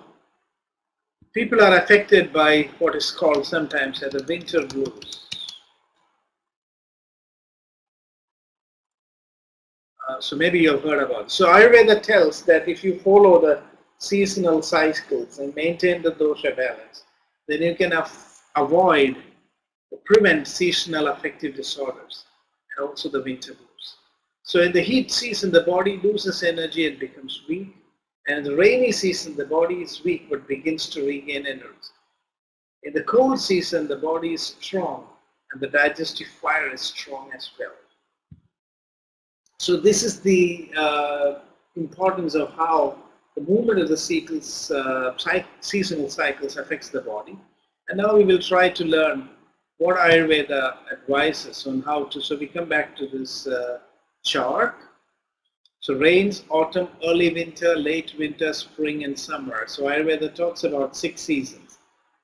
people are affected by what is called sometimes as the winter blues. So maybe you've heard about it. So Ayurveda tells that if you follow the seasonal cycles and maintain the dosha balance, then you can avoid or prevent seasonal affective disorders and also the winter blues. So in the heat season, the body loses energy and becomes weak. And in the rainy season, the body is weak but begins to regain energy. In the cold season, the body is strong and the digestive fire is strong as well. So this is the importance of how the movement of the seasonal cycles affects the body. And now we will try to learn what Ayurveda advises on how to. So we come back to this chart. So rains, autumn, early winter, late winter, spring and summer. So Ayurveda talks about 6 seasons.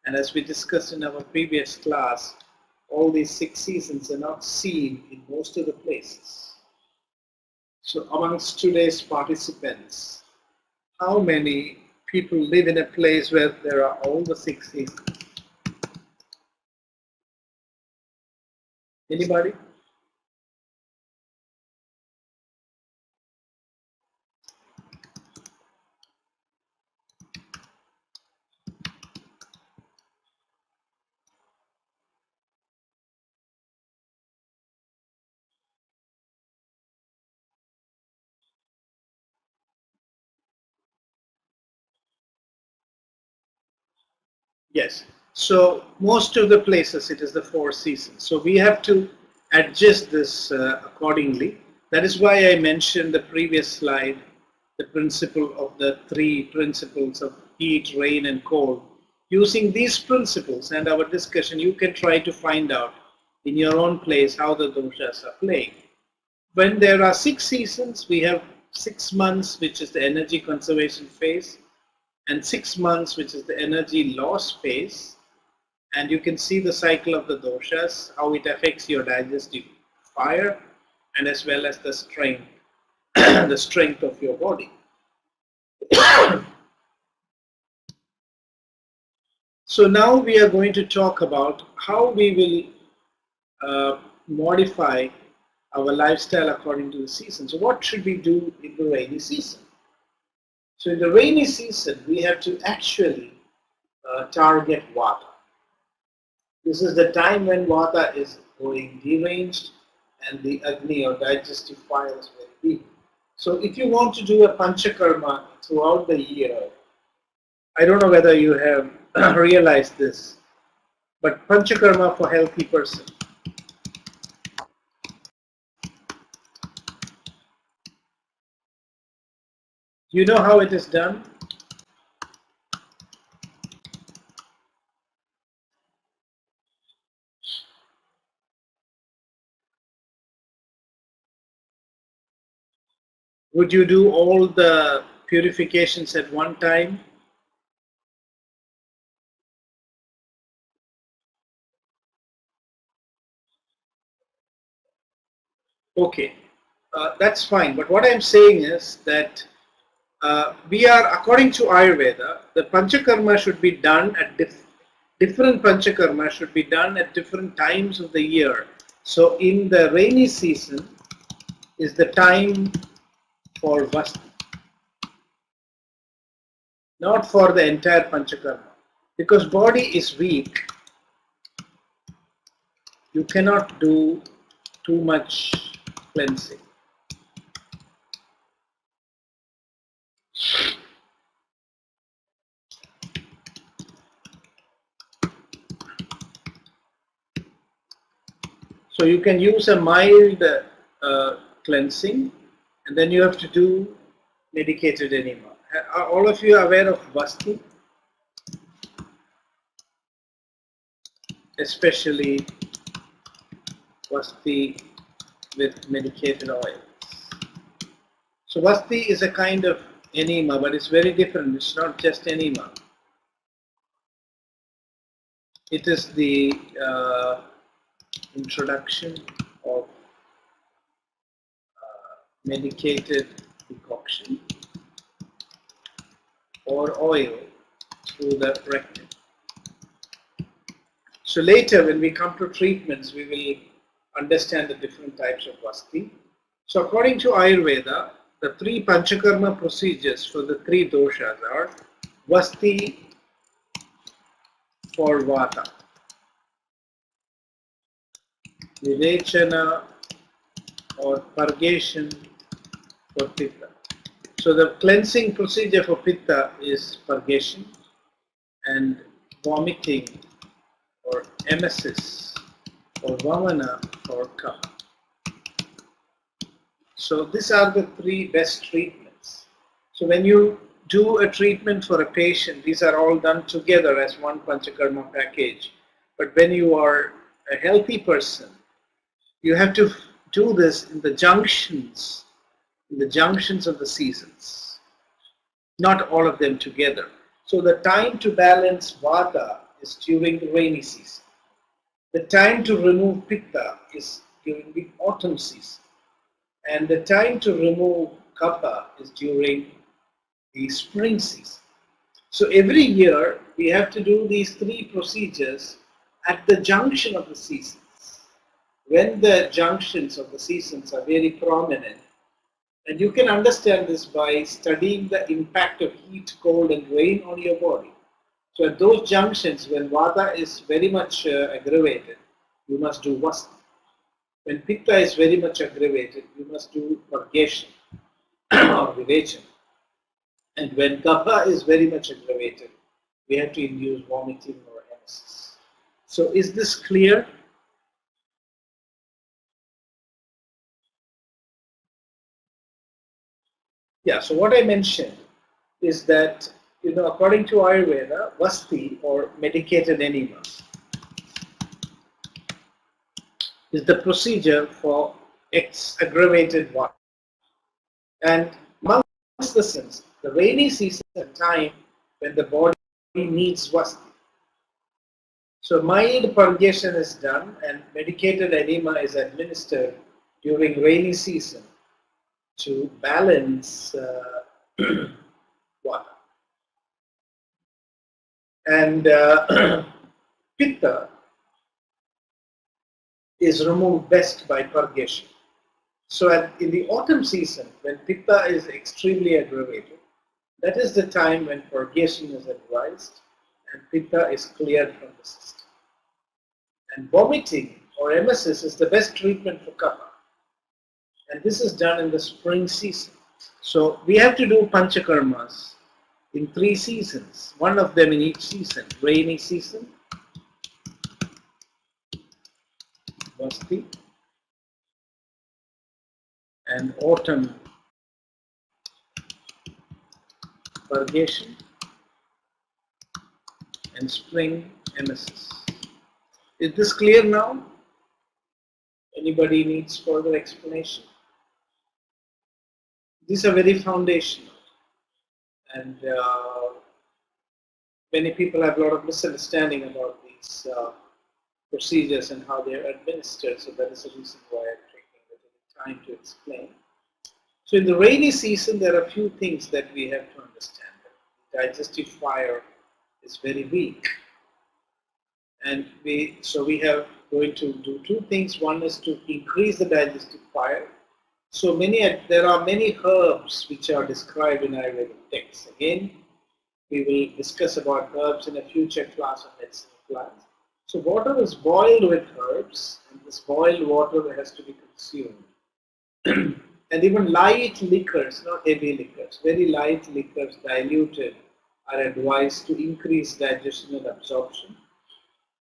And as we discussed in our previous class, all these 6 seasons are not seen in most of the places. So amongst today's participants, how many people live in a place where there are all the 6 seasons? Anybody? Yes. So most of the places it is the 4 seasons. So we have to adjust this accordingly. That is why I mentioned the previous slide, the principle of the 3 principles of heat, rain and cold. Using these principles and our discussion, you can try to find out in your own place how the doshas are playing. When there are 6 seasons, we have 6 months, which is the energy conservation phase, and 6 months, which is the energy loss phase. And you can see the cycle of the doshas, how it affects your digestive fire, and as well as the strength, the strength of your body. So now we are going to talk about how we will modify our lifestyle according to the season. So what should we do in the rainy season? So in the rainy season, we have to actually target Vata. This is the time when Vata is going deranged and the Agni or digestive fire is very weak. So if you want to do a Panchakarma throughout the year, I don't know whether you have realized this, but Panchakarma for healthy person. You know how it is done? Would you do all the purifications at one time? Okay, that's fine. But what I'm saying is that we are, according to Ayurveda, the Panchakarma should be done at different Panchakarma should be done at different times of the year. So in the rainy season is the time for Vasti, not for the entire Panchakarma. Because body is weak, you cannot do too much cleansing. So you can use a mild cleansing, and then you have to do medicated enema. Are all of you aware of Vasti? Especially Vasti with medicated oils. So Vasti is a kind of enema, but it's very different. It's not just enema. It is the introduction of medicated decoction or oil through the rectum. So later when we come to treatments, we will understand the different types of Vasti. So according to Ayurveda, the 3 Panchakarma procedures for the 3 doshas are Vasti for Vata, Vivechana or Purgation for Pitta. So the cleansing procedure for Pitta is Purgation, and vomiting or emesis or Vamana for Kapha. So these are the 3 best treatments. So when you do a treatment for a patient, these are all done together as one Panchakarma package. But when you are a healthy person, you have to do this in the junctions of the seasons, not all of them together. So the time to balance Vata is during the rainy season. The time to remove Pitta is during the autumn season. And the time to remove Kapha is during the spring season. So every year we have to do these 3 procedures at the junction of the seasons. When the junctions of the seasons are very prominent, and you can understand this by studying the impact of heat, cold and rain on your body. So at those junctions, when Vata is very much aggravated, you must do Vasti. When Pitta is very much aggravated, you must do Purgation or Vivechana. And when Kapha is very much aggravated, we have to induce vomiting or emesis. So is this clear? Yeah, so what I mentioned is that according to Ayurveda, vasti or medicated enema is the procedure for aggravated water. And amongst the sins, the rainy season is a time when the body needs vasti. So mild purgation is done and medicated enema is administered during rainy season to balance water. And pitta is removed best by purgation. So in the autumn season, when pitta is extremely aggravated, that is the time when purgation is advised and pitta is cleared from the system. And vomiting or emesis is the best treatment for kapha. And this is done in the spring season. So we have to do panchakarmas in 3 seasons, one of them in each season. Rainy season, vasti, and autumn purgation, and spring emesis. Is this clear now? Anybody needs further explanation? These are very foundational, and many people have a lot of misunderstanding about these procedures and how they are administered, so that is the reason why I'm taking a little time to explain. So in the rainy season, there are a few things that we have to understand. The digestive fire is very weak, and we have going to do 2 things. One is to increase the digestive fire. So there are many herbs which are described in Ayurvedic texts. Again, we will discuss about herbs in a future class of medicinal plants. So water is boiled with herbs, and this boiled water has to be consumed. And even light liquors, not heavy liquors, very light liquors diluted are advised to increase digestion and absorption.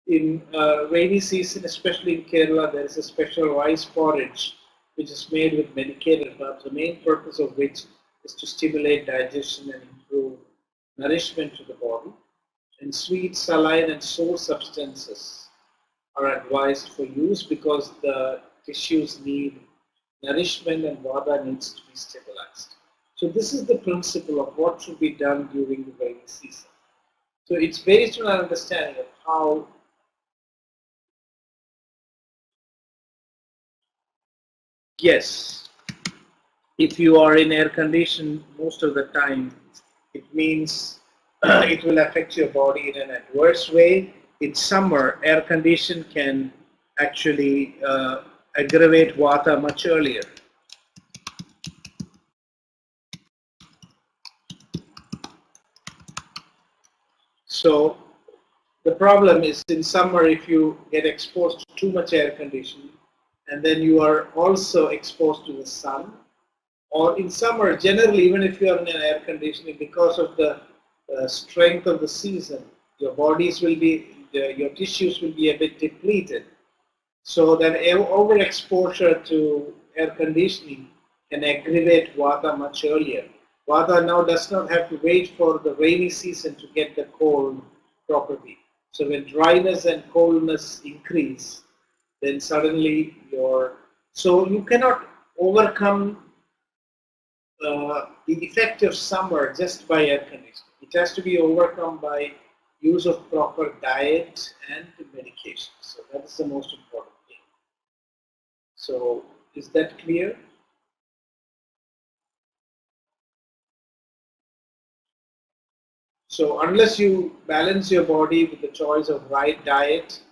In rainy season, especially in Kerala, there is a special rice porridge which is made with medicated herbs, the main purpose of which is to stimulate digestion and improve nourishment to the body. And sweet, saline, and sour substances are advised for use because the tissues need nourishment and vata needs to be stabilized. So this is the principle of what should be done during the rainy season. So it's based on our understanding of how yes, if you are in air condition most of the time, it means it will affect your body in an adverse way. In summer, air condition can actually aggravate vata much earlier. So the problem is in summer, if you get exposed to too much air conditioning, and then you are also exposed to the sun, or in summer, generally, even if you are in an air conditioning, because of the strength of the season, your bodies will be, your tissues will be a bit depleted. So that overexposure to air conditioning can aggravate vata much earlier. Vata now does not have to wait for the rainy season to get the cold property. So when dryness and coldness increase, then suddenly so you cannot overcome the effect of summer just by air conditioning. It has to be overcome by use of proper diet and medication. So that is the most important thing. So is that clear? So unless you balance your body with the choice of right diet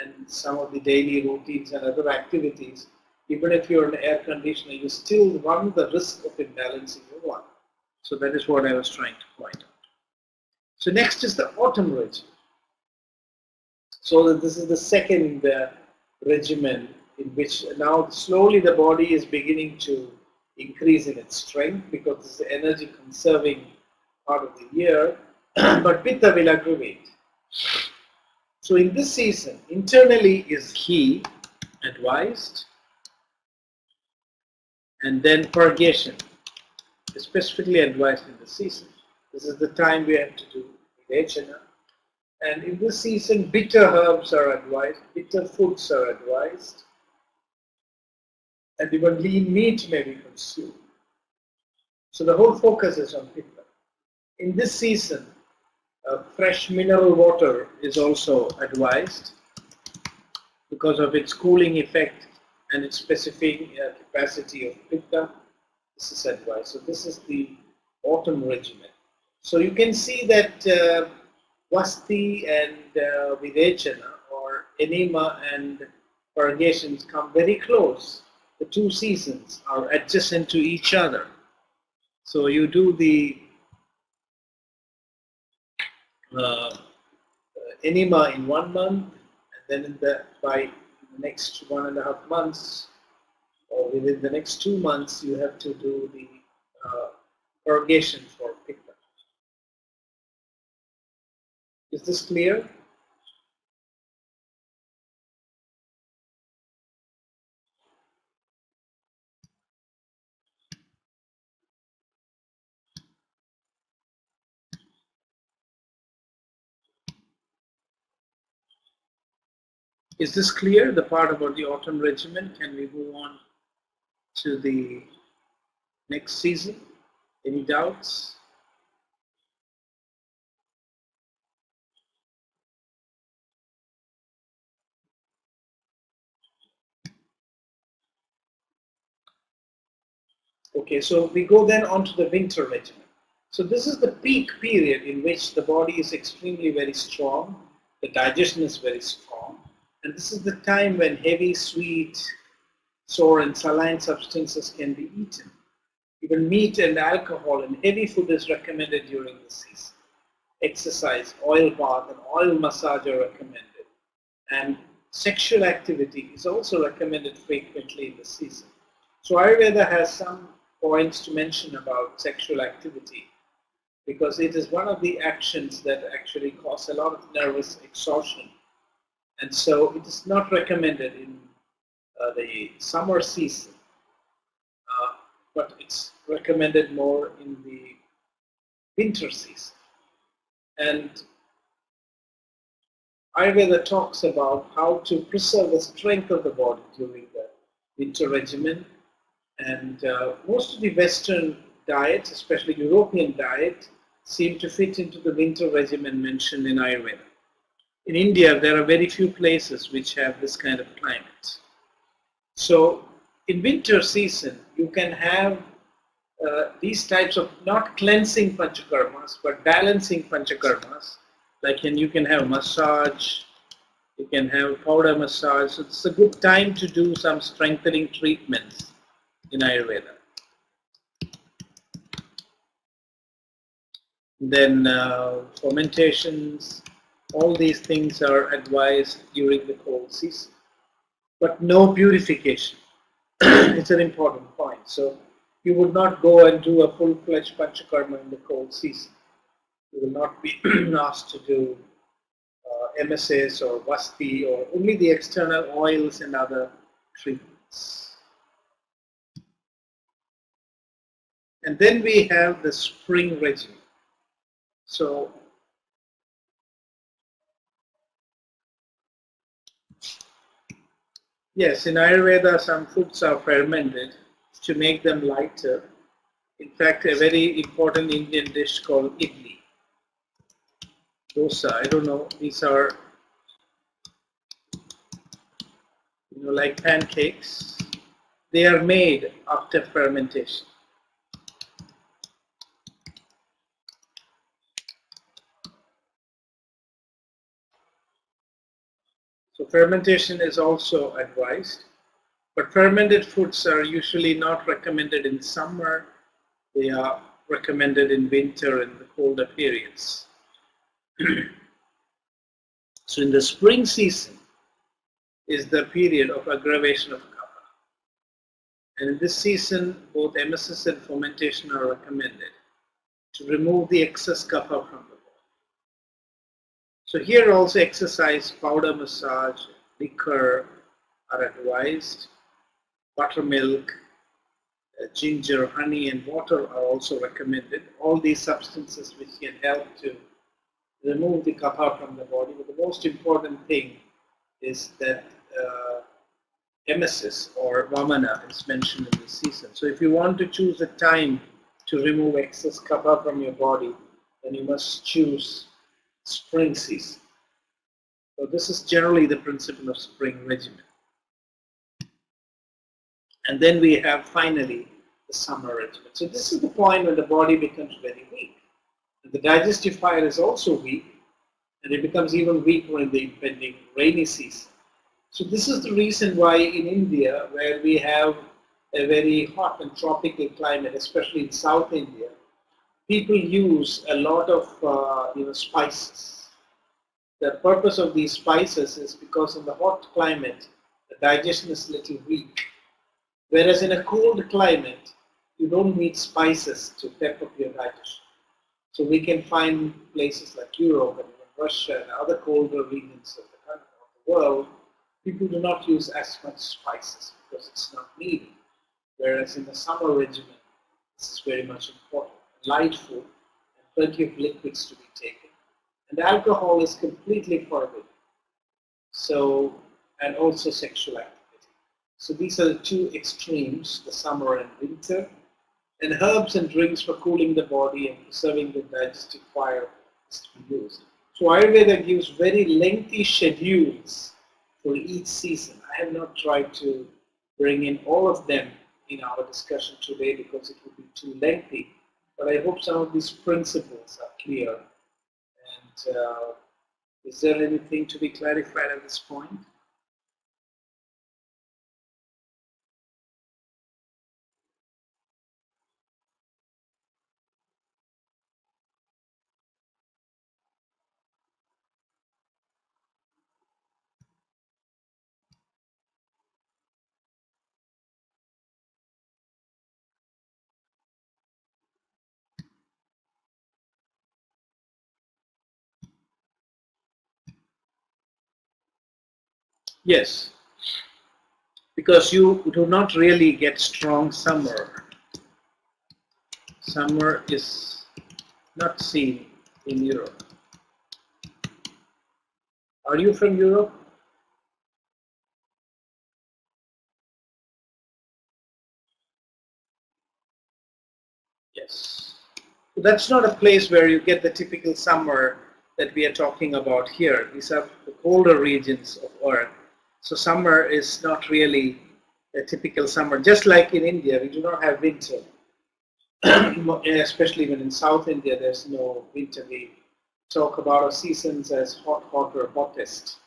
and some of the daily routines and other activities, even if you're in air conditioner, you still run the risk of imbalancing your water. So that is what I was trying to point out. So next is the autumn regimen. So this is the second regimen in which now slowly the body is beginning to increase in its strength because this is the energy conserving part of the year, but pitta will aggravate. So in this season, internally is ghee advised, and then purgation is specifically advised in the season. This is the time we have to do Videchana. And in this season, bitter herbs are advised, bitter foods are advised, and even lean meat may be consumed. So the whole focus is on Pitta. In this season, fresh mineral water is also advised because of its cooling effect and its specific capacity of Pitta. This is advised. So this is the autumn regimen. So you can see that Vasti and Videchana, or enema and purgations, come very close. The two seasons are adjacent to each other. So you do the enema in 1 month, and then by the next 1.5 months, or within the next 2 months, you have to do the purgation for Pitta. Is this clear? Is this clear, the part about the autumn regimen? Can we move on to the next season? Any doubts? Okay, so we go then on to the winter regimen. So this is the peak period in which the body is extremely very strong, the digestion is very strong, and this is the time when heavy, sweet, sour and saline substances can be eaten. Even meat and alcohol and heavy food is recommended during this season. Exercise, oil bath and oil massage are recommended. And sexual activity is also recommended frequently in this season. So Ayurveda has some points to mention about sexual activity, because it is one of the actions that actually cause a lot of nervous exhaustion. And so it is not recommended in the summer season, but it's recommended more in the winter season. And Ayurveda talks about how to preserve the strength of the body during the winter regimen. And most of the Western diets, especially European diet, seem to fit into the winter regimen mentioned in Ayurveda. In India, there are very few places which have this kind of climate. So in winter season, you can have these types of not cleansing panchakarmas, but balancing panchakarmas. Like you can have massage, you can have powder massage. So it's a good time to do some strengthening treatments in Ayurveda. Then fermentations, all these things are advised during the cold season. But no purification. It's an important point. So you would not go and do a full-fledged panchakarma in the cold season. You will not be asked to do MSS or Vasti or only the external oils and other treatments. And then we have the spring regimen. So yes, in Ayurveda some foods are fermented to make them lighter. In fact, a very important Indian dish called idli, dosa, I don't know, these are like pancakes. They are made after fermentation. So fermentation is also advised, but fermented foods are usually not recommended in summer. They are recommended in winter and the colder periods. So in the spring season is the period of aggravation of kapha. And in this season, both emesis and fermentation are recommended to remove the excess kapha from the body. So here also exercise, powder massage, liquor are advised, buttermilk, ginger, honey, and water are also recommended. All these substances which can help to remove the kapha from the body. But the most important thing is that emesis or vamana is mentioned in this season. So if you want to choose a time to remove excess kapha from your body, then you must choose spring season. So this is generally the principle of spring regimen. And then we have finally the summer regimen. So this is the point when the body becomes very weak. And the digestive fire is also weak, and it becomes even weaker in the impending rainy season. So this is the reason why in India, where we have a very hot and tropical climate, especially in South India, people use a lot of spices. The purpose of these spices is because in the hot climate, the digestion is a little weak. Whereas in a cold climate, you don't need spices to pep up your digestion. So we can find places like Europe and even Russia and other colder regions of the world, people do not use as much spices because it's not needed. Whereas in the summer regimen, this is very much important. Light food and plenty of liquids to be taken. And alcohol is completely forbidden. So, and also sexual activity. So these are the two extremes, the summer and winter. And herbs and drinks for cooling the body and preserving the digestive fire is to be used. So Ayurveda gives very lengthy schedules for each season. I have not tried to bring in all of them in our discussion today because it would be too lengthy. But I hope some of these principles are clear. And is there anything to be clarified at this point? Yes, because you do not really get strong summer. Summer is not seen in Europe. Are you from Europe? Yes. So that's not a place where you get the typical summer that we are talking about here. These are the colder regions of Earth. So summer is not really a typical summer. Just like in India, we do not have winter. Especially when in South India, there's no winter. We talk about our seasons as hot, hotter, hottest.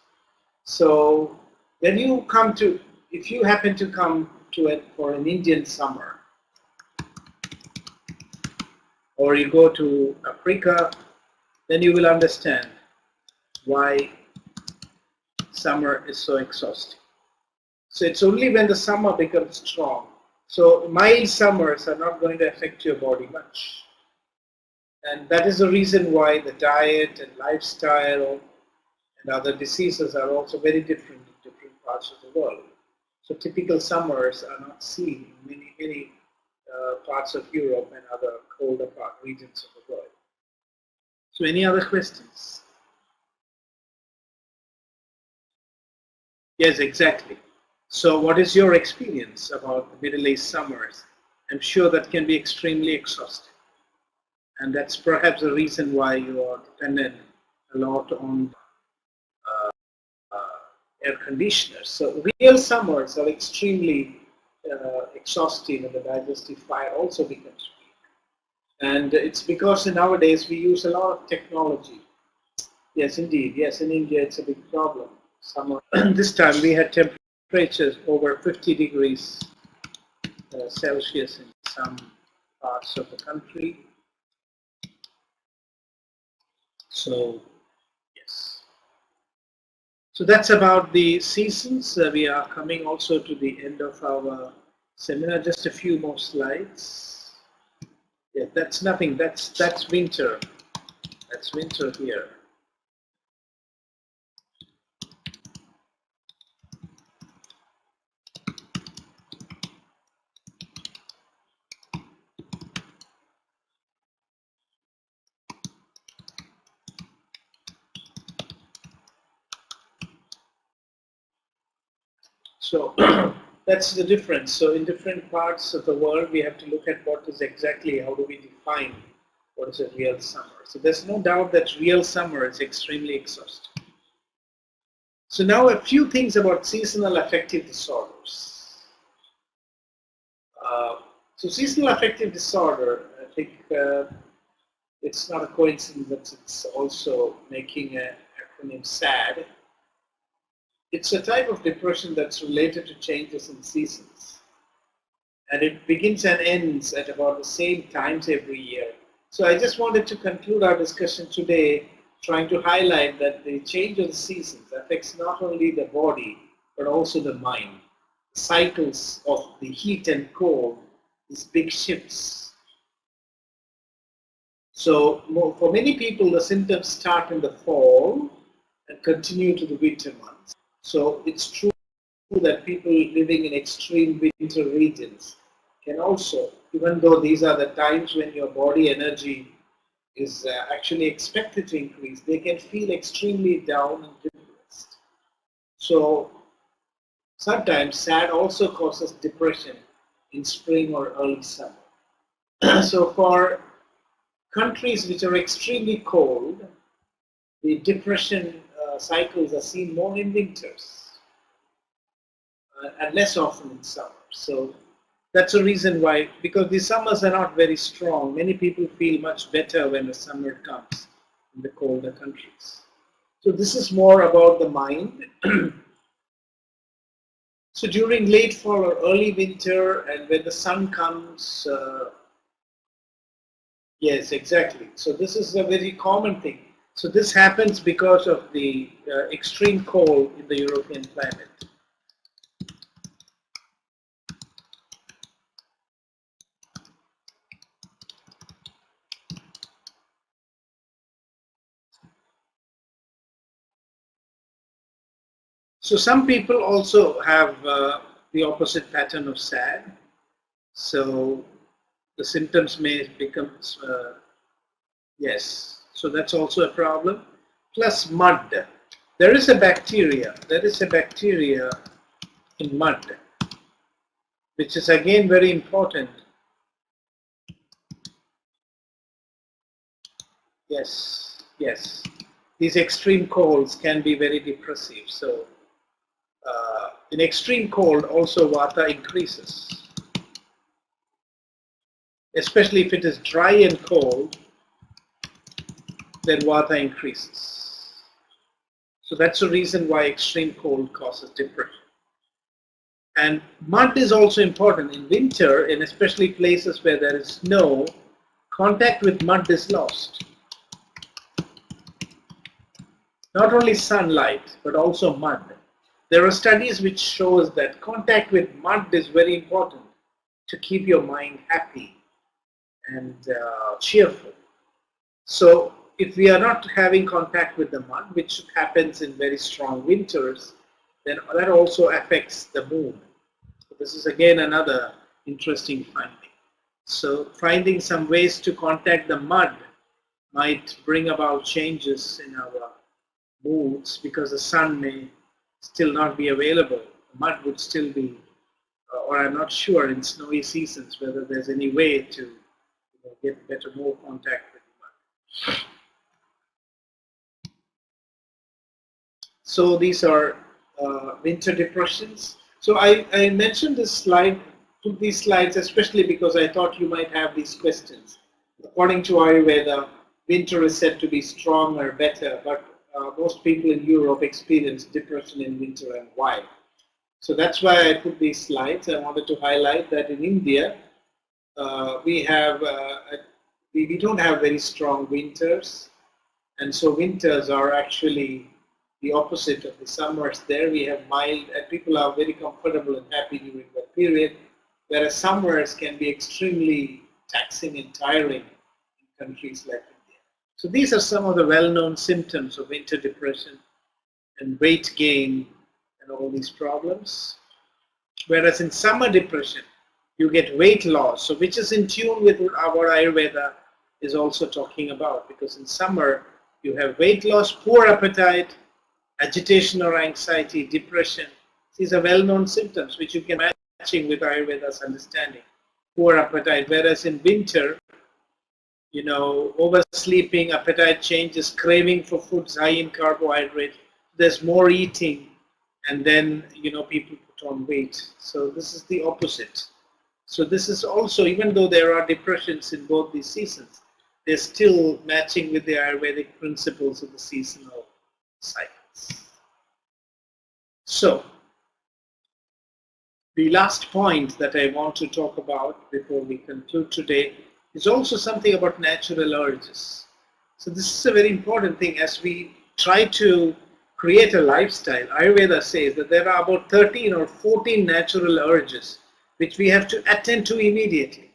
So when you come to, if you happen to come to it for an Indian summer, or you go to Africa, then you will understand why summer is so exhausting. So it's only when the summer becomes strong. So mild summers are not going to affect your body much. And that is the reason why the diet and lifestyle and other diseases are also very different in different parts of the world. So typical summers are not seen in many parts of Europe and other colder regions of the world. So any other questions? Yes, exactly. So what is your experience about the Middle East summers? I'm sure that can be extremely exhausting. And that's perhaps the reason why you are dependent a lot on air conditioners. So real summers are extremely exhausting and the digestive fire also becomes weak. And it's because nowadays we use a lot of technology. Yes, indeed. Yes, in India it's a big problem. Summer. This time we had temperatures over 50 degrees Celsius in some parts of the country. So, yes. So that's about the seasons. We are coming also to the end of our seminar. Just a few more slides. Yeah, that's nothing. That's winter. That's winter here. So that's the difference. So in different parts of the world, we have to look at what is exactly, how do we define what is a real summer. So there's no doubt that real summer is extremely exhausting. So now a few things about seasonal affective disorders. So seasonal affective disorder, I think it's not a coincidence that it's also making an acronym SAD. It's a type of depression that's related to changes in seasons. And it begins and ends at about the same times every year. So I just wanted to conclude our discussion today trying to highlight that the change of the seasons affects not only the body but also the mind. The cycles of the heat and cold, these big shifts. So for many people, the symptoms start in the fall and continue to the winter months. So it's true that people living in extreme winter regions can also, even though these are the times when your body energy is actually expected to increase, they can feel extremely down and depressed. So sometimes SAD also causes depression in spring or early summer. So for countries which are extremely cold, the depression cycles are seen more in winters and less often in summer. So that's the reason why, because the summers are not very strong, many people feel much better when the summer comes in the colder countries. So this is more about the mind. So during late fall or early winter and when the sun comes, yes, exactly. So this is a very common thing. So this happens because of the extreme cold in the European climate. So some people also have the opposite pattern of SAD. So the symptoms may become, yes, so that's also a problem. Plus mud. There is a bacteria in mud, which is again very important. Yes, yes. These extreme colds can be very depressive. So in extreme cold also vata increases. Especially if it is dry and cold, then vata increases. So that's the reason why extreme cold causes depression. And mud is also important in winter, and especially places where there is snow, contact with mud is lost. Not only sunlight, but also mud. There are studies which shows that contact with mud is very important to keep your mind happy and cheerful. So if we are not having contact with the mud, which happens in very strong winters, then that also affects the mood. So this is again another interesting finding. So finding some ways to contact the mud might bring about changes in our moods, because the sun may still not be available. The mud would still be, or I'm not sure in snowy seasons whether there's any way to get better, more contact with the mud. So these are winter depressions. So I mentioned this slide, took these slides especially because I thought you might have these questions. According to Ayurveda, winter is said to be stronger, better, but most people in Europe experience depression in winter, and why? So that's why I put these slides. I wanted to highlight that in India, we don't have very strong winters, and so winters are actually the opposite of the summers. There we have mild, and people are very comfortable and happy during that period, whereas summers can be extremely taxing and tiring in countries like India. So these are some of the well-known symptoms of winter depression and weight gain and all these problems. Whereas in summer depression, you get weight loss, so which is in tune with what Ayurveda is also talking about, because in summer you have weight loss, poor appetite, agitation or anxiety, depression. These are well-known symptoms which you can matching with Ayurveda's understanding. Poor appetite, whereas in winter, oversleeping, appetite changes, craving for foods high in carbohydrate, there's more eating, and then, people put on weight. So this is the opposite. So this is also, even though there are depressions in both these seasons, they're still matching with the Ayurvedic principles of the seasonal cycles. So, the last point that I want to talk about before we conclude today is also something about natural urges. So this is a very important thing as we try to create a lifestyle. Ayurveda says that there are about 13 or 14 natural urges which we have to attend to immediately.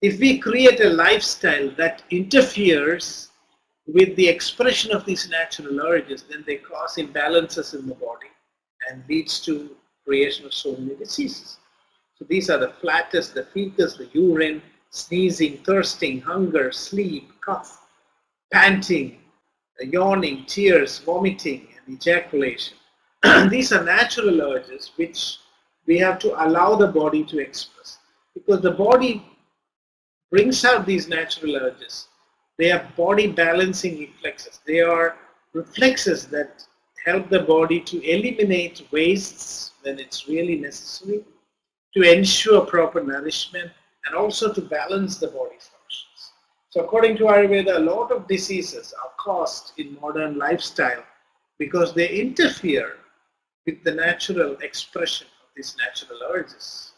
If we create a lifestyle that interferes with the expression of these natural urges, then they cause imbalances in the body and leads to creation of so many diseases. So these are the flatus, the fecus, the urine, sneezing, thirsting, hunger, sleep, cough, panting, yawning, tears, vomiting, and ejaculation. These are natural urges which we have to allow the body to express, because the body brings out these natural urges. They are body balancing reflexes. They are reflexes that help the body to eliminate wastes when it's really necessary, to ensure proper nourishment, and also to balance the body's functions. So according to Ayurveda, a lot of diseases are caused in modern lifestyle because they interfere with the natural expression of these natural urges.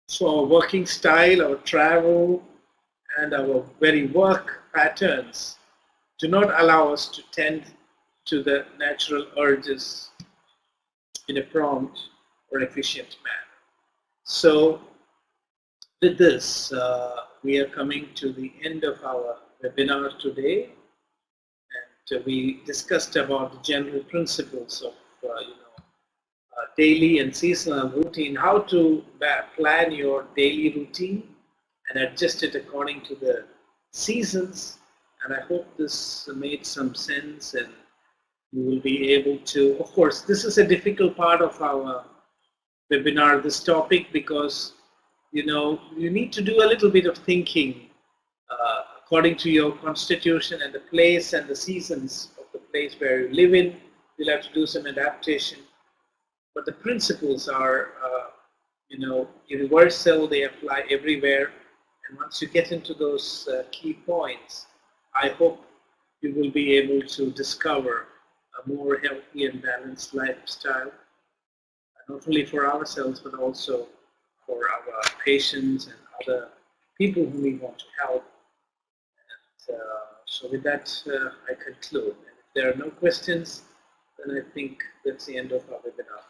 So our working style, our travel, and our very work patterns do not allow us to tend to the natural urges in a prompt or efficient manner. So with this, we are coming to the end of our webinar today, and we discussed about the general principles of daily and seasonal routine, how to plan your daily routine and adjust it according to the seasons. And I hope this made some sense, and you will be able to, of course, this is a difficult part of our webinar, this topic, because you need to do a little bit of thinking according to your constitution and the place and the seasons of the place where you live in. You'll have to do some adaptation, but the principles are universal. They apply everywhere, and once you get into those key points, I hope you will be able to discover a more healthy and balanced lifestyle, not only for ourselves but also for our patients and other people whom we want to help. And, so with that, I conclude. And if there are no questions, then I think that's the end of our webinar.